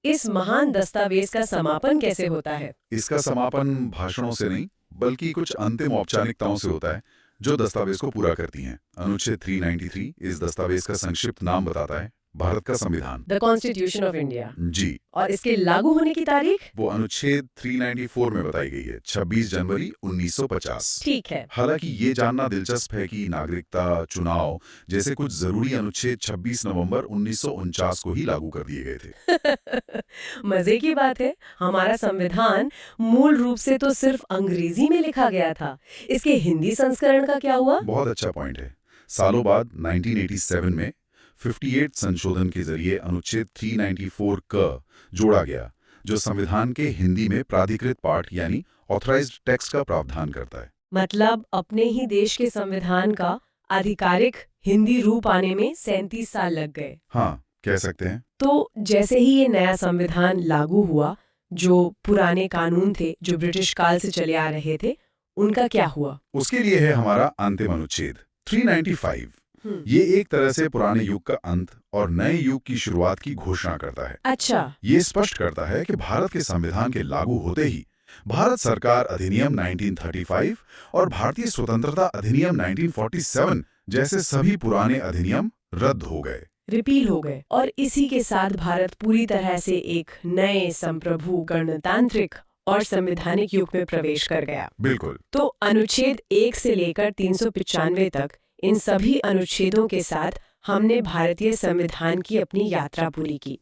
इस महान दस्तावेज का समापन कैसे होता है? इसका समापन भाषणों से नहीं, बल्कि कुछ अंतिम औपचारिकताओं से होता है, जो दस्तावेज को पूरा करती हैं। अनुच्छेद 393 इस दस्तावेज का संक्षिप्त नाम बताता है, भारत का संविधान, द कॉन्स्टिट्यूशन ऑफ इंडिया। जी। और इसके लागू होने की तारीख? वो अनुच्छेद 394 में बताई गई है, 26 जनवरी 1950। ठीक है। हालांकि ये जानना दिलचस्प है कि नागरिकता, चुनाव जैसे कुछ जरूरी अनुच्छेद 26 नवंबर 1949 को ही लागू कर दिए गए थे। मजे की बात है, हमारा संविधान मूल रूप से तो सिर्फ अंग्रेजी में लिखा गया था। इसके हिंदी संस्करण का क्या हुआ? बहुत अच्छा पॉइंट है। सालों बाद 1987 में 58 संशोधन के जरिए अनुच्छेद 394 क जोड़ा गया, जो संविधान के हिंदी में प्राधिकृत पाठ यानी ऑथराइज्ड टेक्स्ट का प्रावधान करता है। मतलब अपने ही देश के संविधान का आधिकारिक हिंदी रूप आने में 37 साल लग गए। हाँ, कह सकते हैं। तो जैसे ही ये नया संविधान लागू हुआ, जो पुराने कानून थे जो ब्रिटिश काल से चले आ रहे थे, उनका क्या हुआ? उसके लिए है हमारा अंतिम अनुच्छेद 395। ये एक तरह से पुराने युग का अंत और नए युग की शुरुआत की घोषणा करता है। अच्छा। ये स्पष्ट करता है कि भारत के संविधान के लागू होते ही भारत सरकार अधिनियम 1935 और भारतीय स्वतंत्रता अधिनियम 1947 जैसे सभी पुराने अधिनियम रद्द हो गए, रिपील हो गए, और इसी के साथ भारत पूरी तरह से एक नए संप्रभु, गणतांत्रिक और संवैधानिक युग में प्रवेश कर गया। बिल्कुल। तो अनुच्छेद 1 से लेकर 395 तक इन सभी अनुच्छेदों के साथ हमने भारतीय संविधान की अपनी यात्रा पूरी की।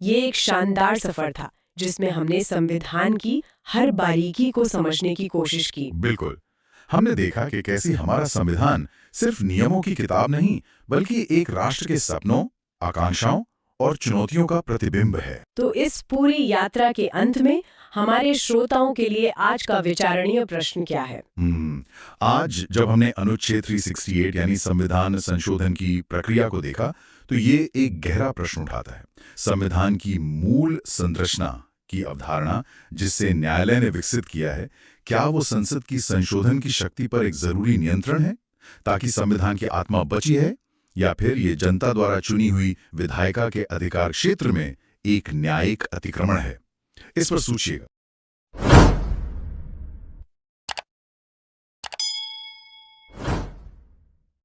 ये एक शानदार सफर था, जिसमें हमने संविधान की हर बारीकी को समझने की कोशिश की। बिल्कुल। हमने देखा कि कैसे हमारा संविधान सिर्फ नियमों की किताब नहीं, बल्कि एक राष्ट्र के सपनों, आकांक्षाओं और चुनौतियों का प्रतिबिंब है। तो इस पूरी यात्रा के अंत में हमारे श्रोताओं के लिए आज का विचारणीय प्रश्न क्या है? आज जब हमने अनुच्छेद 368 यानी संविधान संशोधन की प्रक्रिया को देखा, तो ये एक गहरा प्रश्न उठाता है। संविधान की मूल संरचना की अवधारणा जिससे न्यायालय ने विकसित किया है, क्या वो संसद की संशोधन की शक्ति पर एक जरूरी नियंत्रण है ताकि संविधान की आत्मा बची है, या फिर ये जनता द्वारा चुनी हुई विधायिका के अधिकार क्षेत्र में एक न्यायिक अतिक्रमण है? इस पर सोचिएगा।